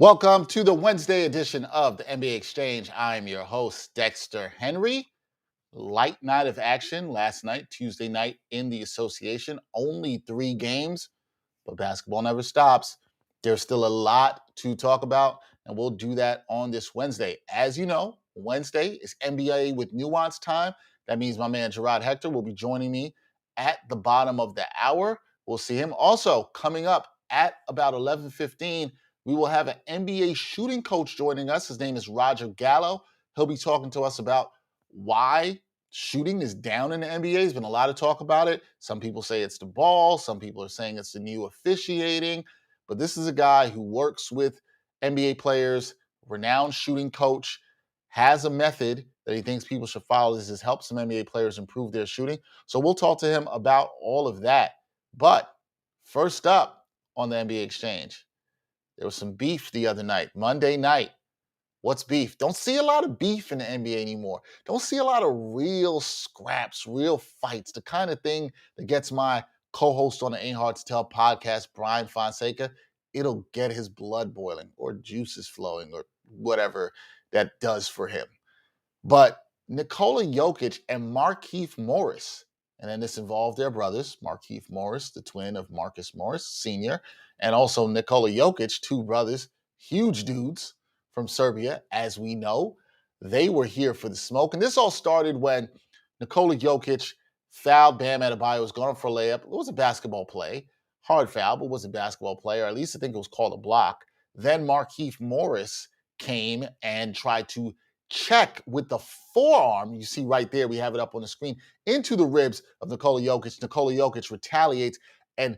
Welcome to the Wednesday edition of the NBA Exchange. I'm your host, Dexter Henry. Light night of action last night, Tuesday night in the association. Only 3 games, but basketball never stops. There's still a lot to talk about, and we'll do that on this Wednesday. As you know, Wednesday is NBA with Nuance time. That means my man Jarod Hector will be joining me at the bottom of the hour. We'll see him. Also, coming up at about 11:15, we will have an NBA shooting coach joining us. His name is Roger Galo. He'll be talking to us about why shooting is down in the NBA. There's been a lot of talk about it. Some people say it's the ball. Some people are saying it's the new officiating. But this is a guy who works with NBA players, renowned shooting coach, has a method that he thinks people should follow. This has helped some NBA players improve their shooting. So we'll talk to him about all of that. But first up on the NBA Exchange, there was some beef the other night, Monday night. What's beef? Don't see a lot of beef in the NBA anymore. Don't see a lot of real scraps, real fights, the kind of thing that gets my co-host on the Ain't Hard to Tell podcast, Brian Fonseca. It'll get his blood boiling or juices flowing or whatever that does for him. But Nikola Jokic and Markieff Morris, and then this involved their brothers, Markieff Morris, the twin of Marcus Morris Sr., and also Nikola Jokic, 2 brothers, huge dudes from Serbia, as we know. They were here for the smoke. And this all started when Nikola Jokic fouled Bam Adebayo, was going for a layup. It was a basketball play. Hard foul, but it was a basketball play, or at least I think it was called a block. Then Markieff Morris came and tried to check with the forearm. You see right there, we have it up on the screen, into the ribs of Nikola Jokic. Nikola Jokic retaliates and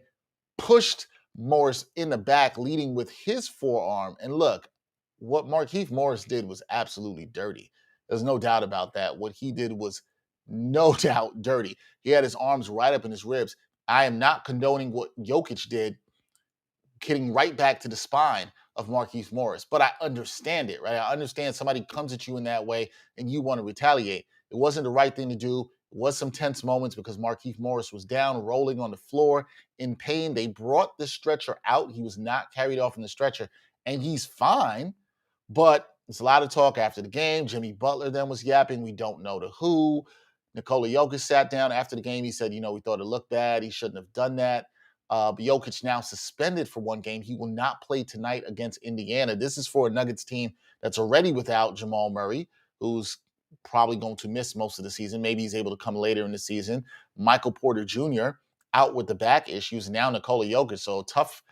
pushed Morris in the back, leading with his forearm. And look, what Markieff Morris did was absolutely dirty. There's no doubt about that. What he did was no doubt dirty. He had his arms right up in his ribs. I am not condoning what Jokic did, hitting right back to the spine of Markieff Morris. But I understand it, right? I understand somebody comes at you in that way and you want to retaliate. It wasn't the right thing to do. It was some tense moments because Markieff Morris was down, rolling on the floor in pain. They brought the stretcher out. He was not carried off in the stretcher, and he's fine. But there's a lot of talk after the game. Jimmy Butler then was yapping. We don't know to who. Nikola Jokic sat down after the game. He said, we thought it looked bad. He shouldn't have done that. But Jokic now suspended for 1 game. He will not play tonight against Indiana. This is for a Nuggets team that's already without Jamal Murray, who's probably going to miss most of the season. Maybe he's able to come later in the season. Michael Porter Jr. out with the back issues. Now Nikola Jokic. So a tough,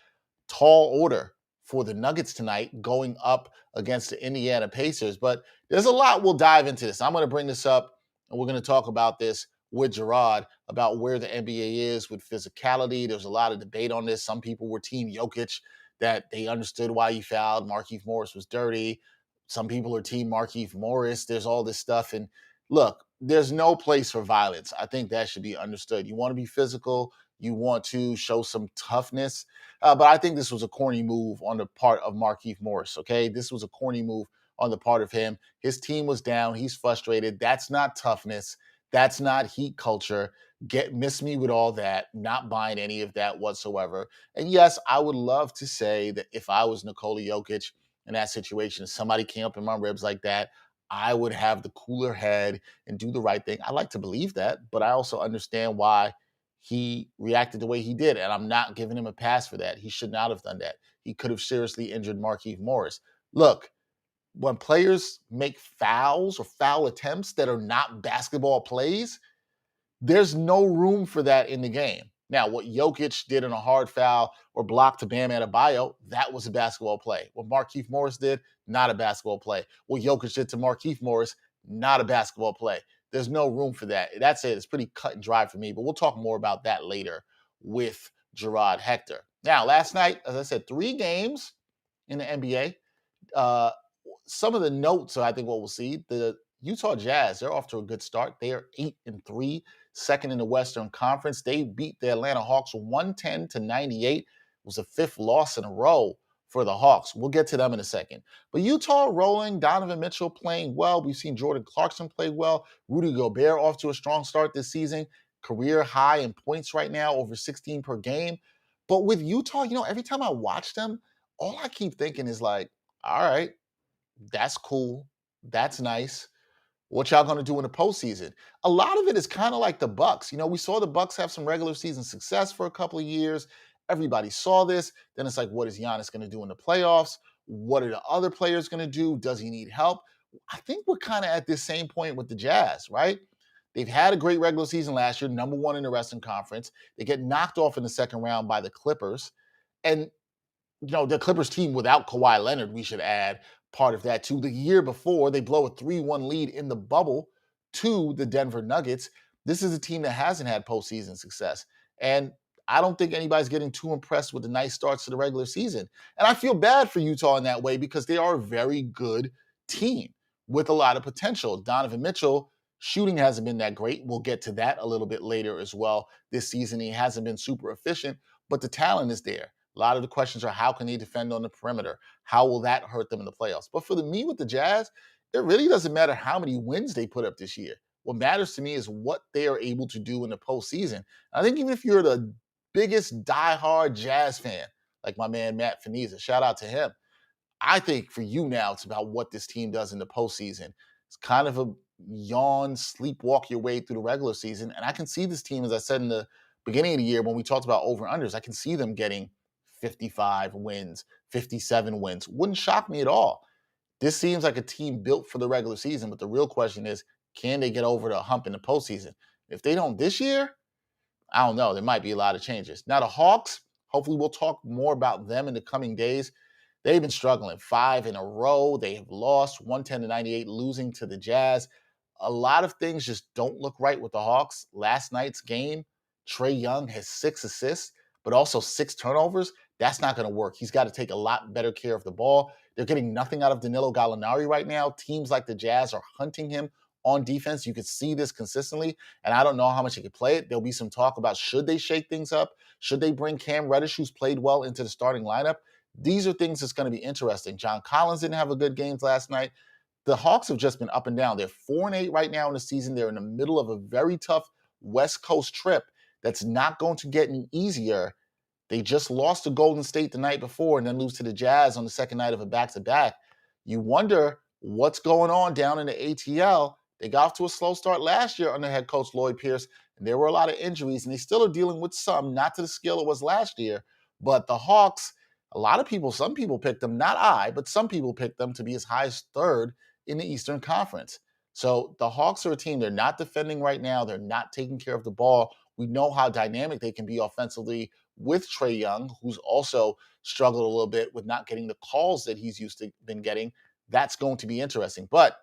tall order for the Nuggets tonight going up against the Indiana Pacers. But there's a lot we'll dive into this. I'm going to bring this up, and we're going to talk about this with Jarod about where the NBA is with physicality. There's a lot of debate on this. Some people were team Jokic, that they understood why he fouled. Markieff Morris was dirty. Some people are team Markieff Morris. There's all this stuff. And look, there's no place for violence. I think that should be understood. You want to be physical. You want to show some toughness. But I think this was a corny move on the part of Markieff Morris, okay? This was a corny move on the part of him. His team was down. He's frustrated. That's not toughness. That's not heat culture. Miss me with all that. Not buying any of that whatsoever. And yes, I would love to say that if I was Nikola Jokic in that situation, if somebody came up in my ribs like that, I would have the cooler head and do the right thing. I like to believe that, but I also understand why he reacted the way he did. And I'm not giving him a pass for that. He should not have done that. He could have seriously injured Markieff Morris. Look, when players make fouls or foul attempts that are not basketball plays, there's no room for that in the game. Now, what Jokic did in a hard foul or block to Bam Adebayo, that was a basketball play. What Markieff Morris did, not a basketball play. What Jokic did to Markieff Morris, not a basketball play. There's no room for that. That's it. It's pretty cut and dry for me, but we'll talk more about that later with Jarod Hector. Now, last night, as I said, 3 games in the NBA. Some of the notes, I think what we'll see, the Utah Jazz, they're off to a good start. They are 8-3, second in the Western Conference. They beat the Atlanta Hawks 110-98. It was the 5th loss in a row for the Hawks. We'll get to them in a second. But Utah rolling, Donovan Mitchell playing well. We've seen Jordan Clarkson play well. Rudy Gobert off to a strong start this season. Career high in points right now, over 16 per game. But with Utah, every time I watch them, all I keep thinking is like, All right, that's cool. That's nice. What y'all gonna do in the postseason? A lot of it is kind of like the Bucks. We saw the Bucks have some regular season success for a couple of years. Everybody saw this. Then it's like, what is Giannis gonna do in the playoffs? What are the other players gonna do? Does he need help? I think we're kind of at this same point with the Jazz, right? They've had a great regular season last year, number one in the Western Conference. They get knocked off in the second round by the Clippers. And the Clippers team without Kawhi Leonard, we should add part of that too. The year before, they blow a 3-1 lead in the bubble to the Denver Nuggets. This is a team that hasn't had postseason success. And I don't think anybody's getting too impressed with the nice starts to the regular season. And I feel bad for Utah in that way because they are a very good team with a lot of potential. Donovan Mitchell, shooting hasn't been that great. We'll get to that a little bit later as well. This season, he hasn't been super efficient, but the talent is there. A lot of the questions are how can they defend on the perimeter? How will that hurt them in the playoffs? But for me with the Jazz, it really doesn't matter how many wins they put up this year. What matters to me is what they are able to do in the postseason. I think even if you're the biggest diehard Jazz fan, like my man Matt Faniza, shout out to him. I think for you now, it's about what this team does in the postseason. It's kind of a yawn, sleepwalk your way through the regular season. And I can see this team, as I said in the beginning of the year when we talked about over-unders, I can see them getting 55 wins, 57 wins. Wouldn't shock me at all. This seems like a team built for the regular season, but the real question is, can they get over the hump in the postseason? If they don't this year, I don't know. There might be a lot of changes. Now, the Hawks, hopefully, we'll talk more about them in the coming days. They've been struggling 5 in a row. They have lost 110-98, losing to the Jazz. A lot of things just don't look right with the Hawks. Last night's game, Trae Young has 6 assists, but also 6 turnovers. That's not going to work. He's got to take a lot better care of the ball. They're getting nothing out of Danilo Gallinari right now. Teams like the Jazz are hunting him on defense. You could see this consistently, and I don't know how much he could play it. There'll be some talk about should they shake things up? Should they bring Cam Reddish, who's played well, into the starting lineup? These are things that's going to be interesting. John Collins didn't have a good game last night. The Hawks have just been up and down. They're 4-8 right now in the season. They're in the middle of a very tough West Coast trip that's not going to get any easier. They just lost to Golden State the night before and then lose to the Jazz on the second night of a back-to-back. You wonder what's going on down in the ATL. They got off to a slow start last year under head coach Lloyd Pierce, and there were a lot of injuries, and they still are dealing with some, not to the scale it was last year. But the Hawks, some people picked them, not I, but some people picked them to be as high as third in the Eastern Conference. So the Hawks are a team, they're not defending right now. They're not taking care of the ball. We know how dynamic they can be offensively with Trae Young, who's also struggled a little bit with not getting the calls that he's used to been getting. That's going to be interesting. But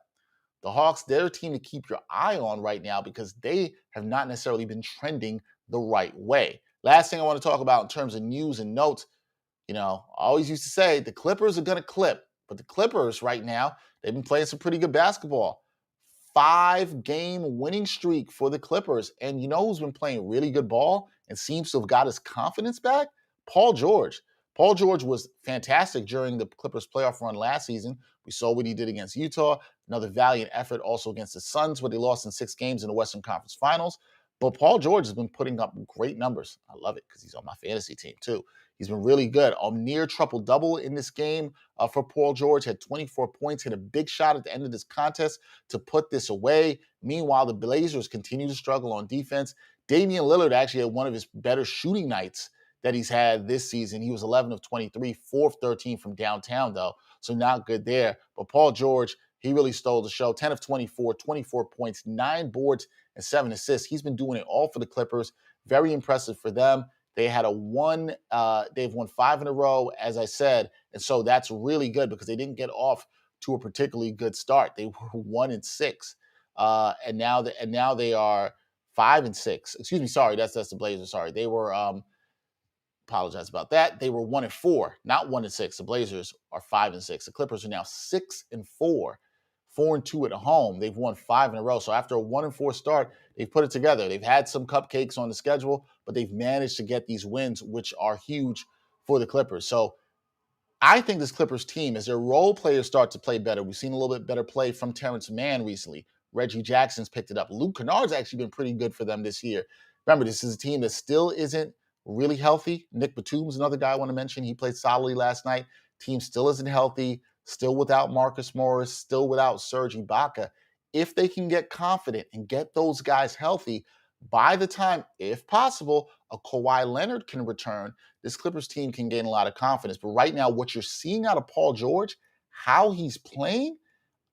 the Hawks, they're a team to keep your eye on right now because they have not necessarily been trending the right way. Last thing I want to talk about in terms of news and notes, I always used to say the Clippers are going to clip, but the Clippers right now, they've been playing some pretty good basketball. 5-game winning streak for the Clippers. And you know who's been playing really good ball and seems to have got his confidence back? Paul George. Paul George was fantastic during the Clippers playoff run last season. We saw what he did against Utah. Another valiant effort also against the Suns, where they lost in 6 games in the Western Conference Finals. But Paul George has been putting up great numbers. I love it because he's on my fantasy team too. He's been really good. A near triple-double in this game for Paul George. Had 24 points, hit a big shot at the end of this contest to put this away. Meanwhile, the Blazers continue to struggle on defense. Damian Lillard actually had one of his better shooting nights that he's had this season. He was 11 of 23, 4 of 13 from downtown, though, so not good there. But Paul George, he really stole the show. 10 of 24, 24 points, 9 boards, and 7 assists. He's been doing it all for the Clippers. Very impressive for them. They've won 5 in a row, as I said, and so that's really good because they didn't get off to a particularly good start. They were 1-6, and now they are 5-6. Excuse me, sorry, that's the Blazers. Sorry, they were. Apologize about that. They were 1-4, not 1-6. The Blazers are 5-6. The Clippers are now 6-4. 4-2 at home. They've won 5 in a row. So after a 1-4 start, they've put it together. They've had some cupcakes on the schedule, but they've managed to get these wins, which are huge for the Clippers. So I think this Clippers team, as their role players start to play better, we've seen a little bit better play from Terrence Mann recently. Reggie Jackson's picked it up. Luke Kennard's actually been pretty good for them this year. Remember, this is a team that still isn't really healthy. Nick Batum's another guy I want to mention. He played solidly last night. Team still isn't healthy. still without Marcus Morris, still without Serge Ibaka. If they can get confident and get those guys healthy, by the time, if possible, a Kawhi Leonard can return, this Clippers team can gain a lot of confidence. But right now, what you're seeing out of Paul George, how he's playing,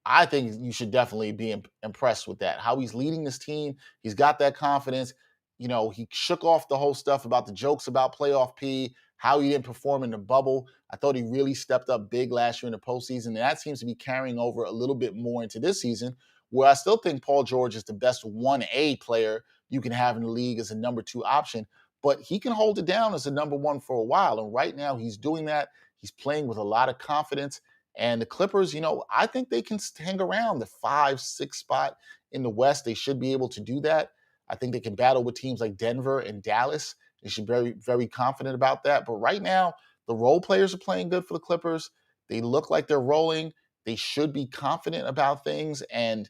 I think you should definitely be impressed with that. How he's leading this team. He's got that confidence. You know, he shook off the whole stuff about the jokes about playoff P, how he didn't perform in the bubble. I thought he really stepped up big last year in the postseason. And that seems to be carrying over a little bit more into this season, where I still think Paul George is the best 1A player you can have in the league as a number 2 option. But he can hold it down as a number 1 for a while. And right now he's doing that. He's playing with a lot of confidence. And the Clippers, you know, I think they can hang around the 5-6 spot in the West. They should be able to do that. I think they can battle with teams like Denver and Dallas. They should be very, very confident about that. But right now, the role players are playing good for the Clippers. They look like they're rolling. They should be confident about things. And,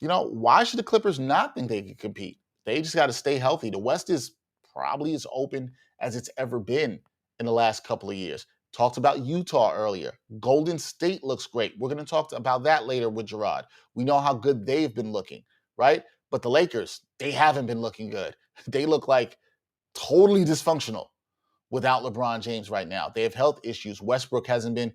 you know, why should the Clippers not think they can compete? They just got to stay healthy. The West is probably as open as it's ever been in the last couple of years. Talked about Utah earlier. Golden State looks great. We're going to talk about that later with Jarod. We know how good they've been looking, right? But the Lakers, they haven't been looking good. They look like totally dysfunctional without LeBron James right now. They have health issues. Westbrook hasn't been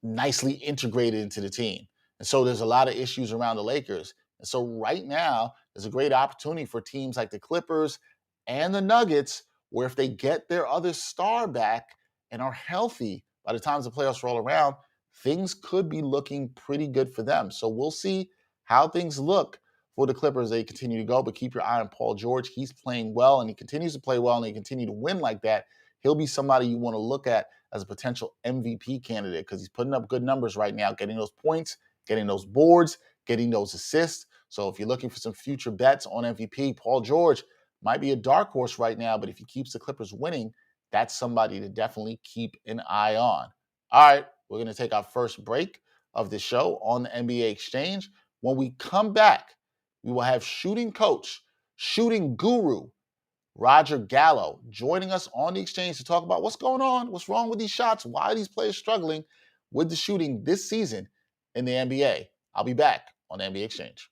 nicely integrated into the team. And so there's a lot of issues around the Lakers. And so right now, there's a great opportunity for teams like the Clippers and the Nuggets, where if they get their other star back and are healthy by the time the playoffs roll around, things could be looking pretty good for them. So we'll see how things look for the Clippers as they continue to go. But keep your eye on Paul George. He's playing well, and he continues to play well, and they continue to win like that. He'll be somebody you want to look at as a potential MVP candidate because he's putting up good numbers right now, getting those points, getting those boards, getting those assists. So if you're looking for some future bets on MVP, Paul George might be a dark horse right now, but if he keeps the Clippers winning, that's somebody to definitely keep an eye on. All right, we're going to take our first break of the show on the NBA Exchange. When we come back, we will have shooting coach, shooting guru, Roger Galo, joining us on the Exchange to talk about what's going on, what's wrong with these shots, why are these players struggling with the shooting this season in the NBA. I'll be back on the NBA Exchange.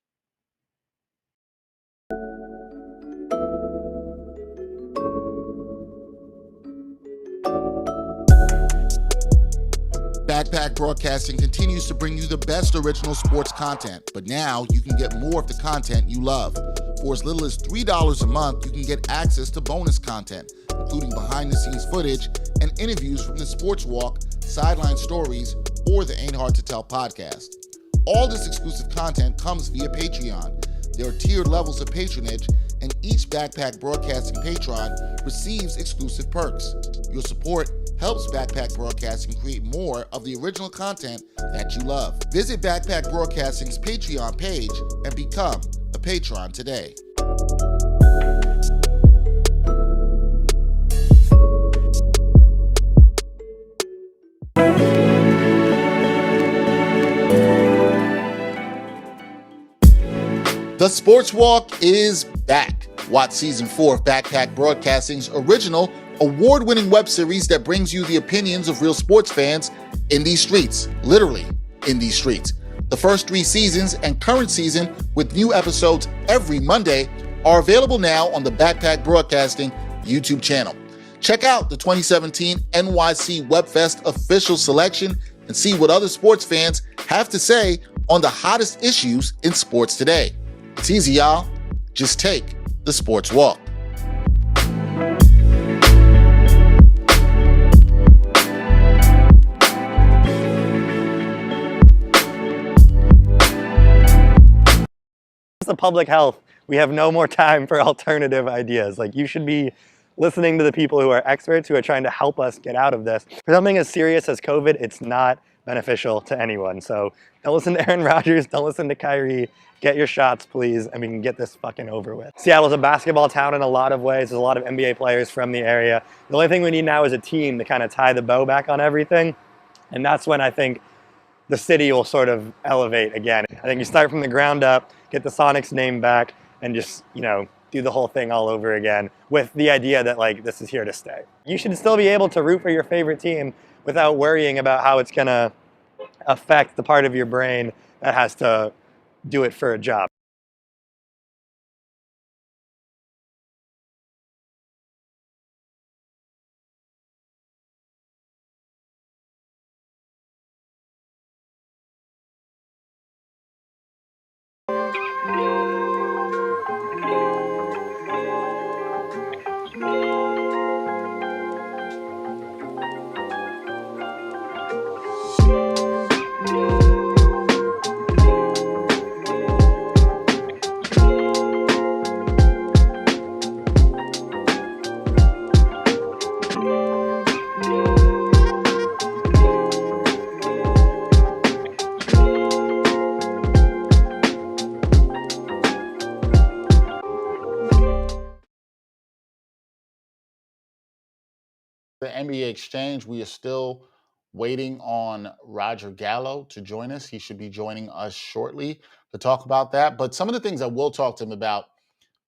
Backpack Broadcasting continues to bring you the best original sports content, but now you can get more of the content you love. For as little as $3 a month, you can get access to bonus content, including behind-the-scenes footage and interviews from the Sports Walk, Sideline Stories, or the Ain't Hard to Tell podcast. All this exclusive content comes via Patreon. There are tiered levels of patronage, and each Backpack Broadcasting patron receives exclusive perks. Your support helps Backpack Broadcasting create more of the original content that you love. Visit Backpack Broadcasting's Patreon page and become a patron today. The Sports Walk is back. Watch season 4 of Backpack Broadcasting's original award-winning web series that brings you the opinions of real sports fans in these streets, literally in these streets. The first 3 seasons and current season with new episodes every Monday are available now on the Backpack Broadcasting YouTube channel. Check out the 2017 NYC WebFest official selection and see what other sports fans have to say on the hottest issues in sports today. It's easy, y'all. Just take the Sports Walk. The public health, we have no more time for alternative ideas. Like, you should be listening to the people who are experts, who are trying to help us get out of this. For something as serious as COVID, it's not beneficial to anyone. So don't listen to Aaron Rodgers, don't listen to Kyrie. Get your shots, please, and we can get this fucking over with. Seattle's a basketball town in a lot of ways. There's a lot of NBA players from the area. The only thing we need now is a team to kind of tie the bow back on everything. And that's when I think the city will sort of elevate again. I think you start from the ground up, get the Sonics name back, and just, you know, do the whole thing all over again with the idea that, like, this is here to stay. You should still be able to root for your favorite team without worrying about how it's gonna affect the part of your brain that has to do it for a job. The NBA Exchange, we are still waiting on Roger Gallo to join us. He should be joining us shortly to talk about that. But some of the things I will talk to him about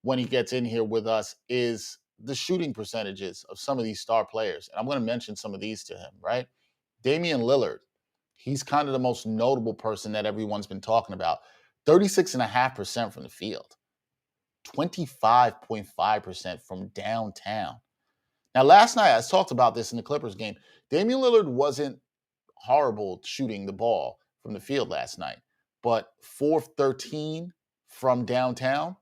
when he gets in here with us is the shooting percentages of some of these star players. And I'm going to mention some of these to him, right? Damian Lillard, he's kind of the most notable person that everyone's been talking about. 36.5% from the field, 25.5% from downtown. Now, last night, I talked about this in the Clippers game. Damian Lillard wasn't horrible shooting the ball from the field last night, but 4 of 13 from downtown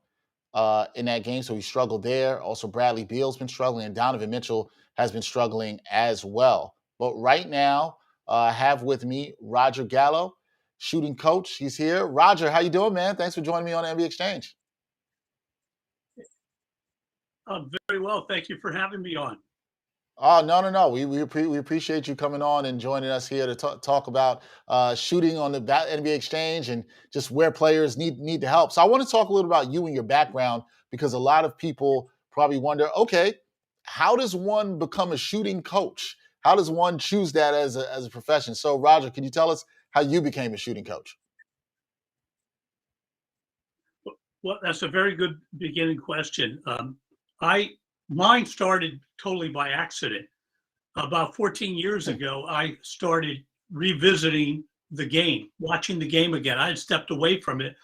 in that game. So he struggled there. Also, Bradley Beal's been struggling, and Donovan Mitchell has been struggling as well. But right now, I have with me Roger Gallo, shooting coach. He's here. Roger, how you doing, man? Thanks for joining me on the NBA Exchange. Very well. Thank you for having me on. Oh, no. We appreciate you coming on and joining us here to talk about shooting on the NBA Exchange and just where players need the help. So I want to talk a little about you and your background, because a lot of people probably wonder, okay, how does one become a shooting coach? How does one choose that as a profession? So Roger, can you tell us how you became a shooting coach? Well, that's a very good beginning question. Mine started totally by accident. About 14 years ago, I started revisiting the game, watching the game again. I had stepped away from it,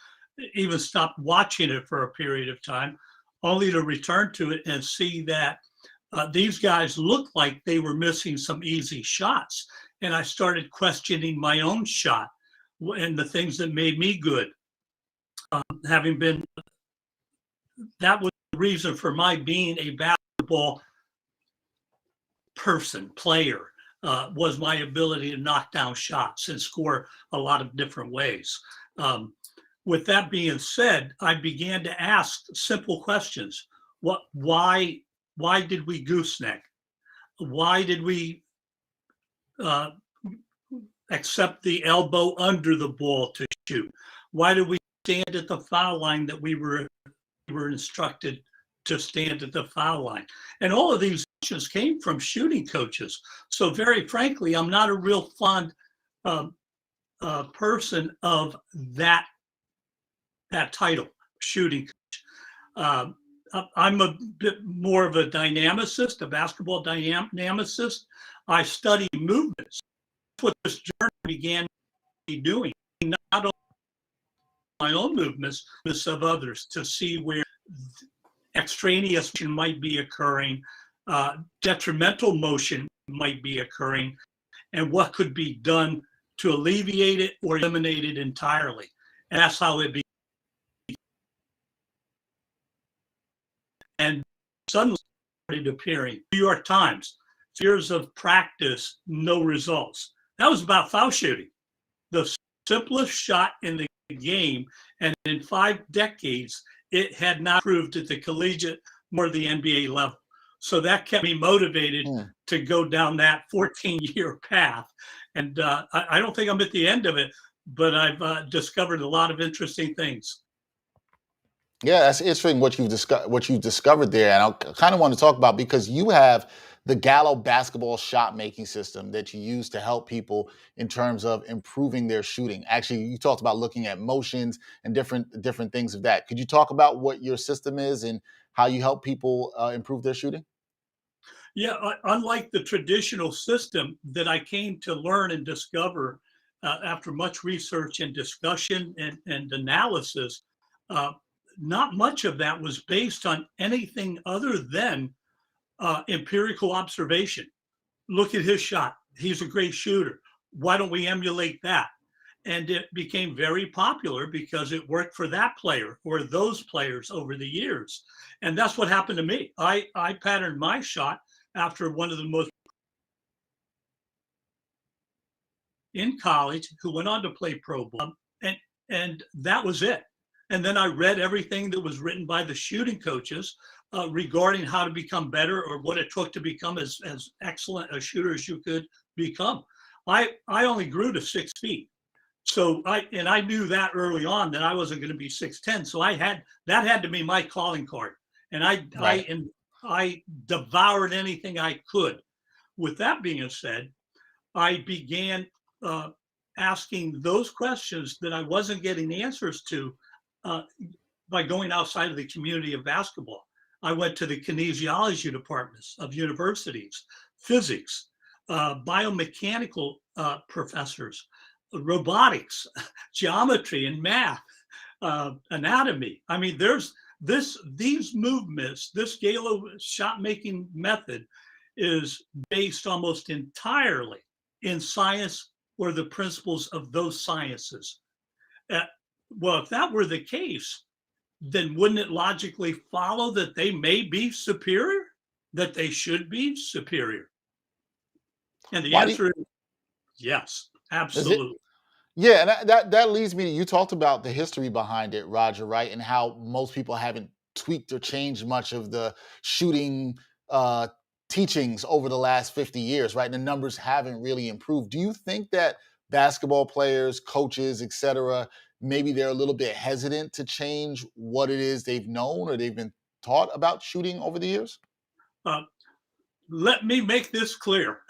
even stopped watching it for a period of time, only to return to it and see that these guys looked like they were missing some easy shots. And I started questioning my own shot and the things that made me good. Having been, that was the reason for my being a basketball player, was my ability to knock down shots and score a lot of different ways. With that being said, I began to ask simple questions. Why did we gooseneck? Why did we accept the elbow under the ball to shoot? Why did we stand at the foul line that we were instructed to stand at the foul line? And all of these questions came from shooting coaches. So very frankly, I'm not a real fond person of that title, shooting coach. I'm a bit more of a dynamicist, a basketball dynamicist. I study movements. That's what this journey began doing, not only my own movements, but of others, to see where extraneous motion might be occurring, detrimental motion might be occurring, and what could be done to alleviate it or eliminate it entirely. And that's how it began. And suddenly started appearing. New York Times, years of practice, no results. That was about foul shooting, the simplest shot in the game. And in 5 decades, it had not improved at the collegiate nor the NBA level. So that kept me motivated to go down that 14-year path. And I don't think I'm at the end of it, but I've discovered a lot of interesting things. Yeah, that's interesting what you've discovered there, and I kind of want to talk about, because you have the Gallo basketball shot making system that you use to help people in terms of improving their shooting. Actually, you talked about looking at motions and different things of that. Could you talk about what your system is and how you help people improve their shooting? Yeah, unlike the traditional system that I came to learn and discover after much research and discussion and analysis, not much of that was based on anything other than empirical observation. Look at his shot. He's a great shooter. Why don't we emulate that? And it became very popular because it worked for that player or those players over the years. And that's what happened to me. I patterned my shot after one of the most in college who went on to play pro ball. And that was it. And then I read everything that was written by the shooting coaches regarding how to become better or what it took to become as excellent a shooter as you could become. I only grew to 6 feet. So I knew that early on that I wasn't going to be 6'10". So that had to be my calling card. And I devoured anything I could. With that being said, I began asking those questions that I wasn't getting answers to by going outside of the community of basketball. I went to the kinesiology departments of universities, physics, biomechanical professors, robotics, geometry and math, anatomy. I mean, there's these movements, this Galo shot making method is based almost entirely in science or the principles of those sciences. Well, if that were the case, then wouldn't it logically follow that they may be superior, that they should be superior? And the answer is yes, absolutely. Yeah, and that leads me to, you talked about the history behind it, Roger, right? And how most people haven't tweaked or changed much of the shooting teachings over the last 50 years, right? And the numbers haven't really improved. Do you think that basketball players, coaches, et cetera, maybe they're a little bit hesitant to change what it is they've known or they've been taught about shooting over the years? Let me make this clear.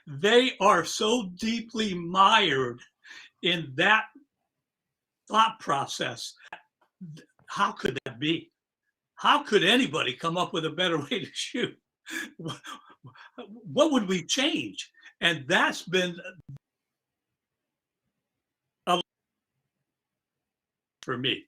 They are so deeply mired in that thought process. How could that be? How could anybody come up with a better way to shoot? What would we change? And that's been for me,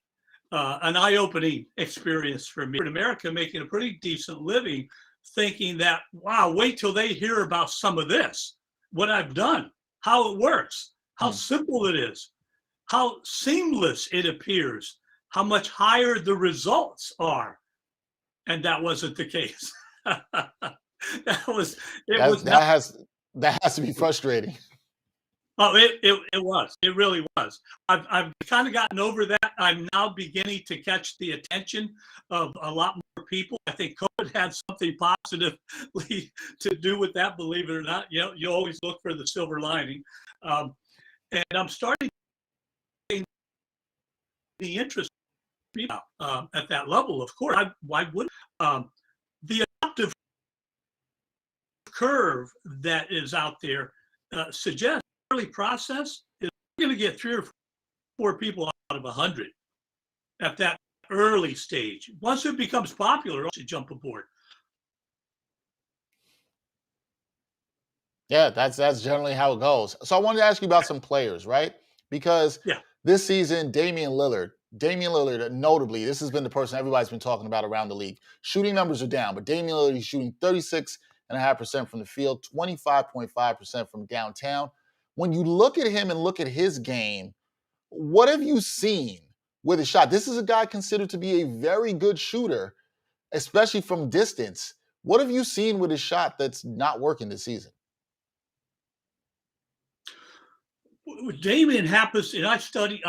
an eye-opening experience for me. In America, making a pretty decent living, thinking that, wow, wait till they hear about some of this, what I've done, how it works, how simple it is, how seamless it appears, how much higher the results are. And that wasn't the case. That has to be frustrating. Oh, it was. It really was. I've kind of gotten over that. I'm now beginning to catch the attention of a lot more people. I think COVID had something positively to do with that, believe it or not. You know, you always look for the silver lining. And I'm starting to gain the interest at that level, of course. Why wouldn't the adaptive curve that is out there suggests early process is going to get 3 or 4 people out of 100 at that early stage. Once it becomes popular, you jump aboard. Yeah, that's generally how it goes. So I wanted to ask you about some players, right? Because this season, Damian Lillard, notably, this has been the person everybody's been talking about around the league. Shooting numbers are down, but Damian Lillard is shooting 36.5% from the field, 25.5% from downtown. When you look at him and look at his game, what have you seen with his shot? This is a guy considered to be a very good shooter, especially from distance. What have you seen with his shot that's not working this season? Damian happens, and I study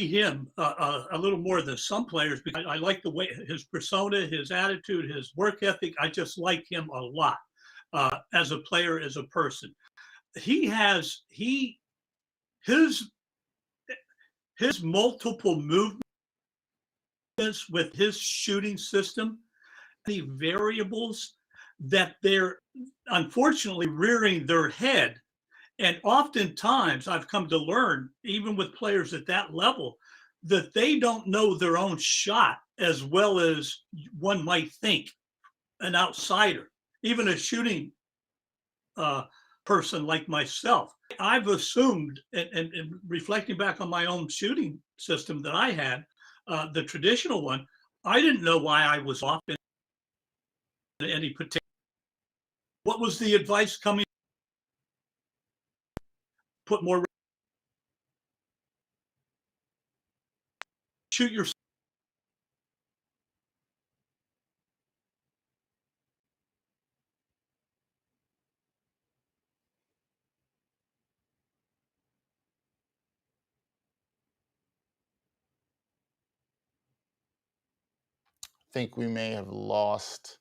him a little more than some players because I like the way his persona, his attitude, his work ethic. I just like him a lot as a player, as a person. His multiple movements with his shooting system, the variables that they're unfortunately rearing their head. And oftentimes I've come to learn, even with players at that level, that they don't know their own shot as well as one might think, an outsider, even a shooting person like myself. I've assumed, and reflecting back on my own shooting system that I had, the traditional one, I didn't know why I was off in any particular. What was the advice coming? Put more, shoot your. Think we may have lost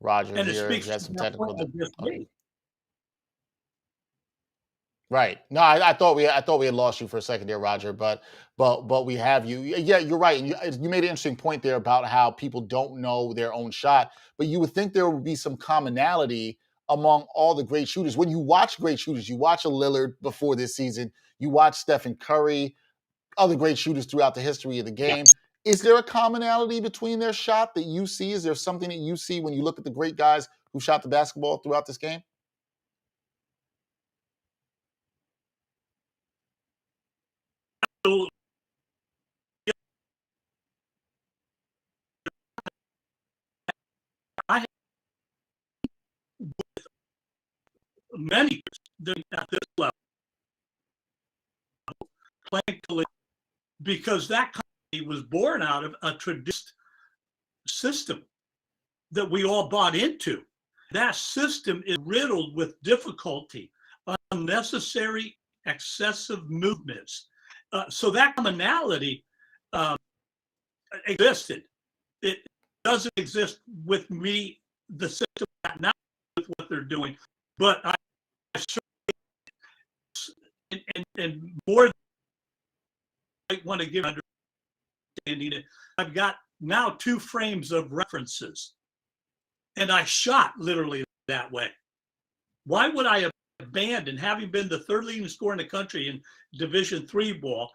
Roger And it here. He speaks has to some that point technical. I just made. Right. No, I thought we had lost you for a second there, Roger. But we have you. Yeah, you're right. And you made an interesting point there about how people don't know their own shot. But you would think there would be some commonality among all the great shooters. When you watch great shooters, you watch a Lillard before this season, you watch Stephen Curry, other great shooters throughout the history of the game. Is there a commonality between their shot that you see? Is there something that you see when you look at the great guys who shot the basketball throughout this game? So, I have many at this level playing because that company was born out of a traditional system that we all bought into. That system is riddled with difficulty, unnecessary, excessive movements. So that commonality existed. It doesn't exist with me, the system now with what they're doing, but I and more than I want to give understanding it. I've got now 2 frames of references, and I shot literally that way. Why would I abandon, having been the 3rd leading scorer in the country in Division III ball,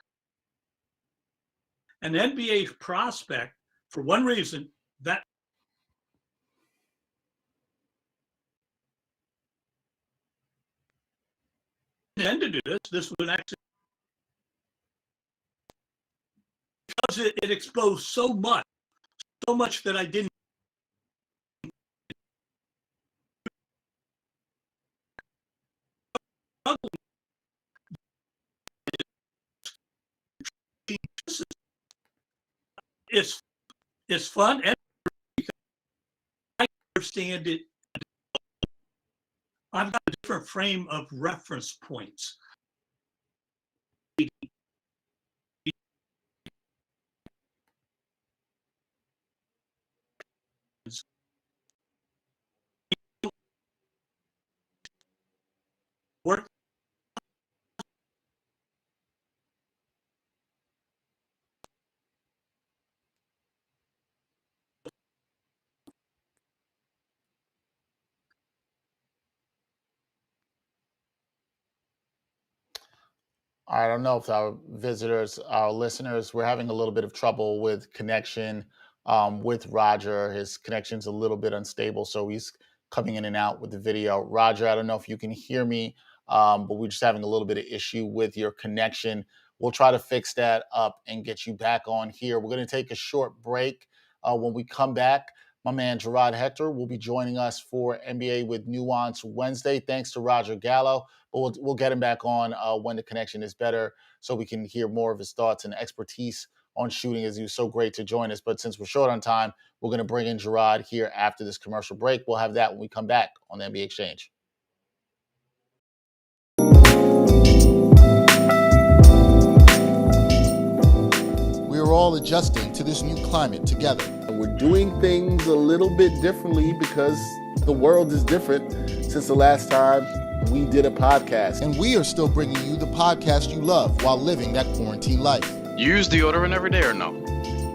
an NBA prospect, for one reason, that intend to do this was an accident because it exposed so much that I didn't. It's fun, and I understand it. I've got a different frame of reference points. Work. I don't know if our visitors, our listeners, we're having a little bit of trouble with connection with Roger. His connection's a little bit unstable, so he's coming in and out with the video. Roger, I don't know if you can hear me, but we're just having a little bit of issue with your connection. We'll try to fix that up and get you back on here. We're going to take a short break. When we come back, my man Jarod Hector will be joining us for NBA with Nuance Wednesday. Thanks to Roger Gallo. But we'll get him back on when the connection is better so we can hear more of his thoughts and expertise on shooting, as he was so great to join us. But since we're short on time, we're going to bring in Jarod here after this commercial break. We'll have that when we come back on the NBA Exchange. We are all adjusting to this new climate together. We're doing things a little bit differently because the world is different since the last time we did a podcast. And we are still bringing you the podcast you love while living that quarantine life. You use deodorant every day or no?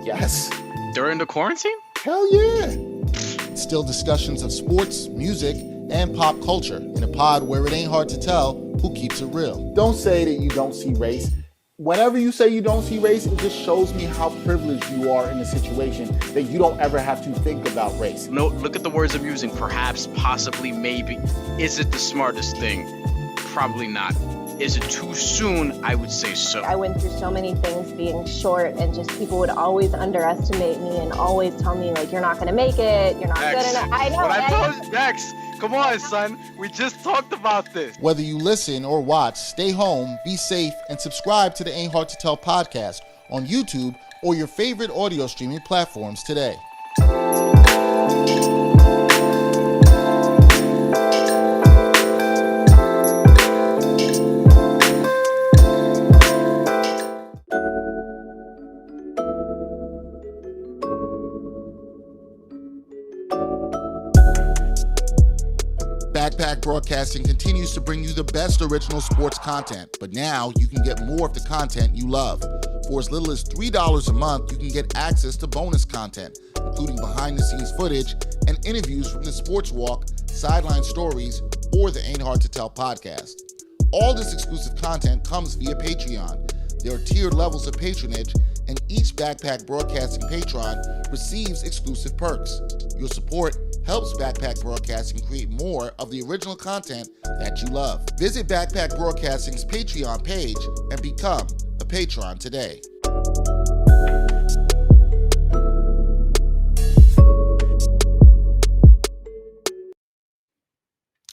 Yes. During the quarantine? Hell yeah. Still discussions of sports, music, and pop culture in a pod where it ain't hard to tell who keeps it real. Don't say that you don't see race whenever you say you don't see race, it just shows me how privileged you are in a situation that you don't ever have to think about race. No, look at the words I'm using. Perhaps, possibly, maybe. Is it the smartest thing? Probably not. Is it too soon? I would say so. I went through so many things being short, and just people would always underestimate me and always tell me, like, you're not going to make it, you're not Dex, good enough. I know. What I told you, Dex, come on, son. We just talked about this. Whether you listen or watch, stay home, be safe, and subscribe to the Ain't Hard to Tell podcast on YouTube or your favorite audio streaming platforms today. Backpack Broadcasting continues to bring you the best original sports content, but now you can get more of the content you love. For as little as $3 a month, you can get access to bonus content, including behind-the-scenes footage and interviews from the Sports Walk, Sideline Stories, or the Ain't Hard to Tell podcast. All this exclusive content comes via Patreon. There are tiered levels of patronage, and each Backpack Broadcasting patron receives exclusive perks. Your support helps Backpack Broadcasting create more of the original content that you love. Visit Backpack Broadcasting's Patreon page and become a patron today.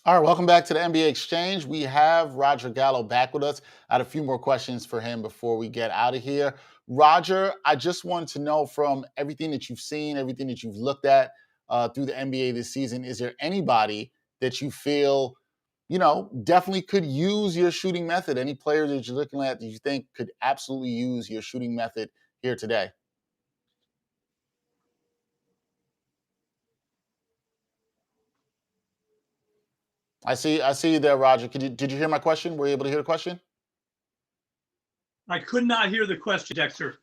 All right, welcome back to the NBA Exchange. We have Roger Galo back with us. I had a few more questions for him before we get out of here. Roger, I just wanted to know, from everything that you've seen, everything that you've looked at through the NBA this season, is there anybody that you feel, definitely could use your shooting method? Any players that you're looking at that you think could absolutely use your shooting method here today? I see you there, Roger. Did you hear my question? Were you able to hear the question? I could not hear the question, Dexter.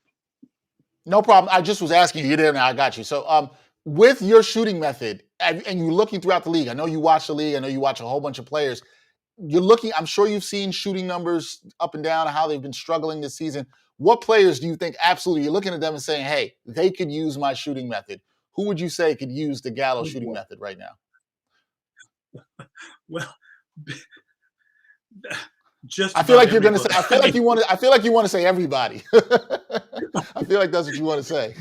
No problem. I just was asking you. You did, and I got you. So, with your shooting method, and you're looking throughout the league, I know you watch the league. I know you watch a whole bunch of players. You're looking. I'm sure you've seen shooting numbers up and down, how they've been struggling this season. What players do you think absolutely you're looking at them and saying, "Hey, they could use my shooting method"? Who would you say could use the Gallo shooting method right now? Well, just I feel like you're going to say. I feel like you want to. I feel like you want to say everybody. I feel like that's what you want to say.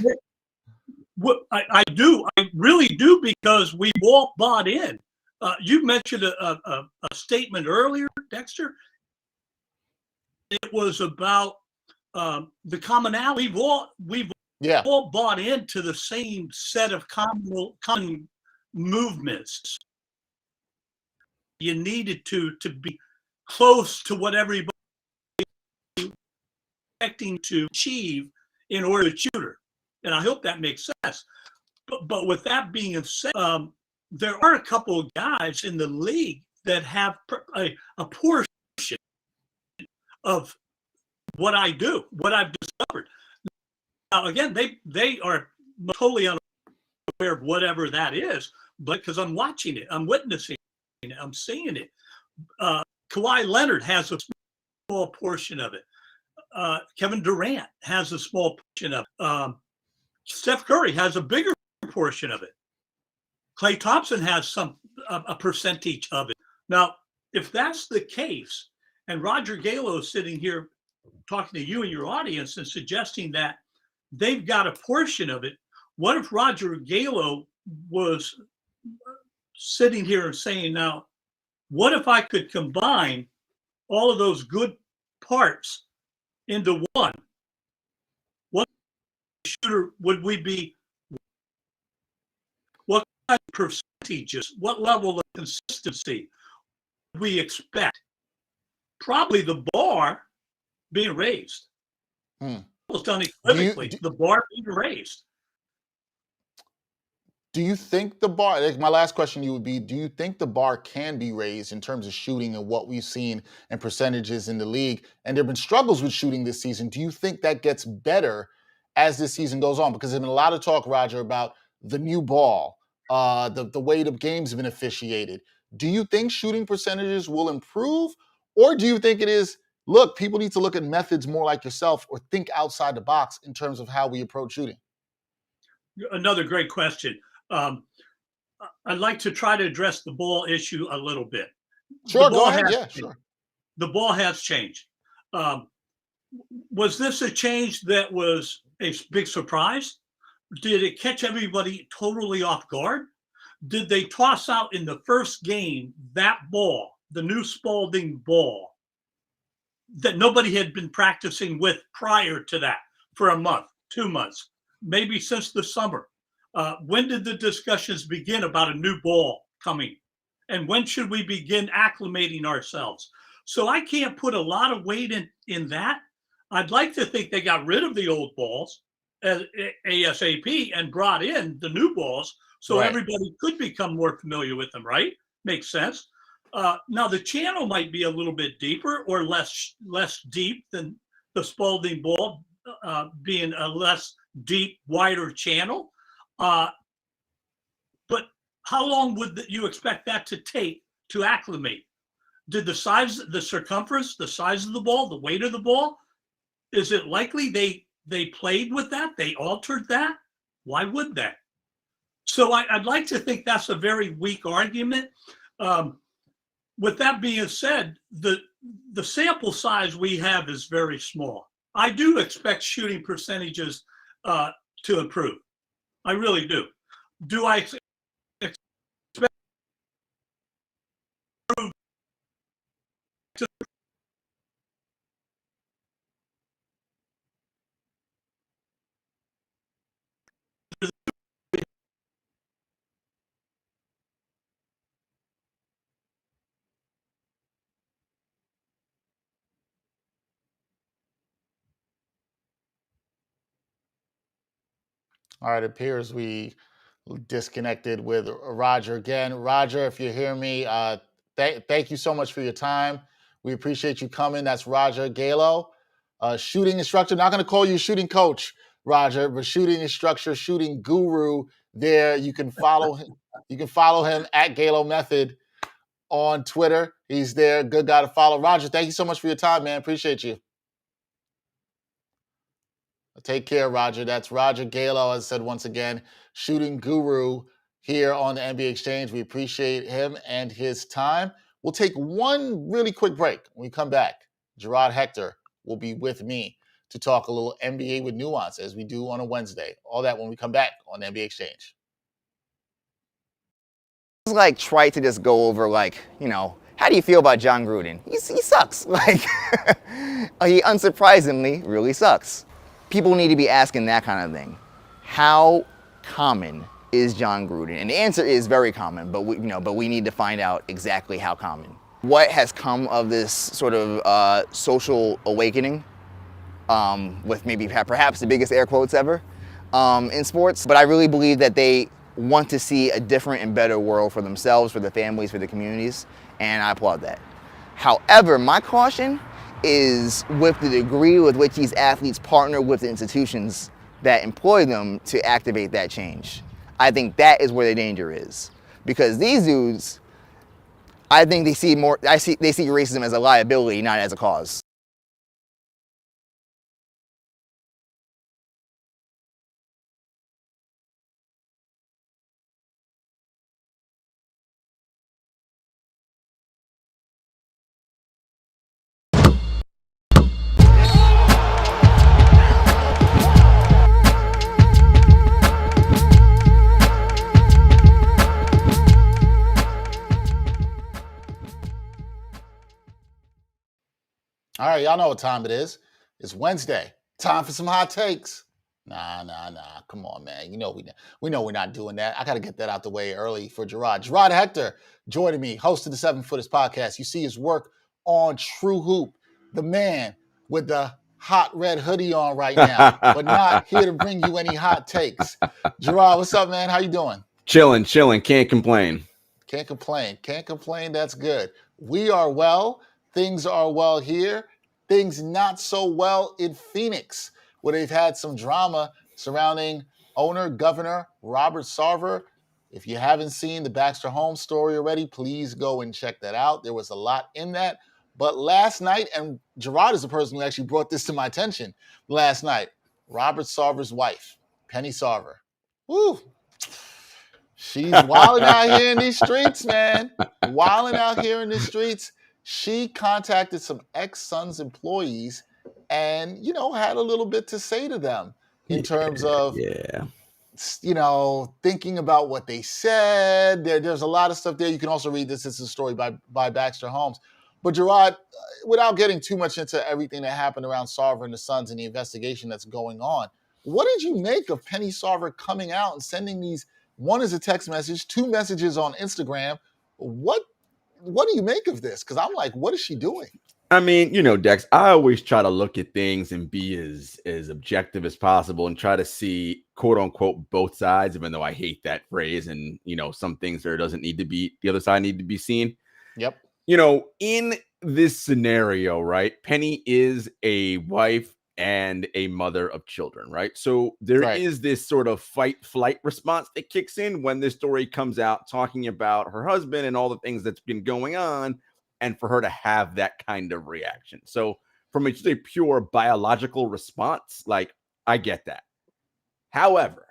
What I do, I really do, because we've all bought in. You mentioned a statement earlier, Dexter. It was about the commonality. We've all bought into the same set of common movements. You needed to be close to what everybody was expecting to achieve in order to shoot her. And I hope that makes sense. But with that being said, there are a couple of guys in the league that have a portion of what I do, what I've discovered. Now, again, they are totally unaware of whatever that is, but because I'm watching it, I'm witnessing it, I'm seeing it. Kawhi Leonard has a small portion of it. Kevin Durant has a small portion of it. Steph Curry has a bigger portion of it. Klay Thompson has a percentage of it. Now, if that's the case, and Roger Galo is sitting here talking to you and your audience and suggesting that they've got a portion of it, what if Roger Galo was sitting here and saying, now, what if I could combine all of those good parts into one? What shooter would we be? What kind of percentages? What level of consistency would we expect? Probably the bar being raised. It's done equivocally. The bar being raised. Do you think the bar, my last question to you would be, do you think the bar can be raised in terms of shooting and what we've seen and percentages in the league? And there have been struggles with shooting this season. Do you think that gets better as this season goes on? Because there's been a lot of talk, Roger, about the new ball, the way the games have been officiated. Do you think shooting percentages will improve? Or do you think it is, look, people need to look at methods more like yourself or think outside the box in terms of how we approach shooting? Another great question. I'd like to try to address the ball issue a little bit. Sure, go ahead. Yeah, sure. The ball has changed. Was this a change that was a big surprise? Did it catch everybody totally off guard? Did they toss out in the first game that ball, the new Spalding ball, that nobody had been practicing with prior to that for a month, 2 months, maybe since the summer? When did the discussions begin about a new ball coming? And when should we begin acclimating ourselves? So I can't put a lot of weight in that. I'd like to think they got rid of the old balls ASAP and brought in the new balls so everybody could become more familiar with them, right? Makes sense. Now the channel might be a little bit deeper or less deep than the Spalding ball, being a less deep, wider channel. But how long would you expect that to take to acclimate? Did the size, the circumference, the size of the ball, the weight of the ball, is it likely they played with that? They altered that? Why would they? So I'd like to think that's a very weak argument. With that being said, the sample size we have is very small. I do expect shooting percentages to improve. I really do. Do I expect All right, it appears we disconnected with Roger again. Roger, if you hear me, thank you so much for your time. We appreciate you coming. That's Roger Galo, shooting instructor. Not going to call you shooting coach, Roger, but shooting instructor, shooting guru. There, you can follow him. You can follow him at Galo Method on Twitter. He's there. Good guy to follow. Roger, thank you so much for your time, man. Appreciate you. Take care, Roger. That's Roger Galo, as I said once again, shooting guru here on the NBA Exchange. We appreciate him and his time. We'll take one really quick break. When we come back, Jarod Hector will be with me to talk a little NBA with nuance, as we do on a Wednesday. All that when we come back on the NBA Exchange. It's like try to just go over how do you feel about Jon Gruden? He sucks. He unsurprisingly really sucks. People need to be asking that kind of thing. How common is Jon Gruden? And the answer is very common, but we need to find out exactly how common. What has come of this sort of social awakening, with maybe perhaps the biggest air quotes ever in sports? But I really believe that they want to see a different and better world for themselves, for their families, for their communities, and I applaud that. However, my caution is with the degree with which these athletes partner with the institutions that employ them to activate that change. I think that is where the danger is. Because these dudes, I think they see racism as a liability, not as a cause. All right, y'all know what time it is. It's Wednesday. Time for some hot takes. Nah. Come on, man. We know we're not doing that. I got to get that out the way early for Jarod. Jarod Hector joining me, host of the 7 Footers podcast. You see his work on True Hoop. The man with the hot red hoodie on right now, but not here to bring you any hot takes. Jarod, what's up, man? How you doing? Chilling. Can't complain. Can't complain. That's good. We are well. Things are well here. Things not so well in Phoenix, where they've had some drama surrounding owner, Governor Robert Sarver. If you haven't seen the Baxter Holmes story already, please go and check that out. There was a lot in that. But last night, and Jarod is the person who actually brought this to my attention last night, Robert Sarver's wife, Penny Sarver. Woo! She's wilding out here in these streets, man. Wilding out here in the streets. She contacted some ex-Suns employees and, had a little bit to say to them in terms of, Yeah. thinking about what they said. There's a lot of stuff there. You can also read this. It's a story by Baxter Holmes. But Jarod, without getting too much into everything that happened around Sarver and the Suns and the investigation that's going on, what did you make of Penny Sarver coming out and sending these? One is a text message, 2 messages on Instagram. What do you make of this? Because I'm like, what is she doing? I mean, Dex, I always try to look at things and be as objective as possible and try to see, quote unquote, both sides, even though I hate that phrase. And, some things there doesn't need to be, the other side need to be seen. Yep. In this scenario, right, Penny is a wife and a mother of children, right? So there is this sort of fight-flight response that kicks in when this story comes out talking about her husband and all the things that's been going on, and for her to have that kind of reaction. So from just a pure biological response, like, I get that. However,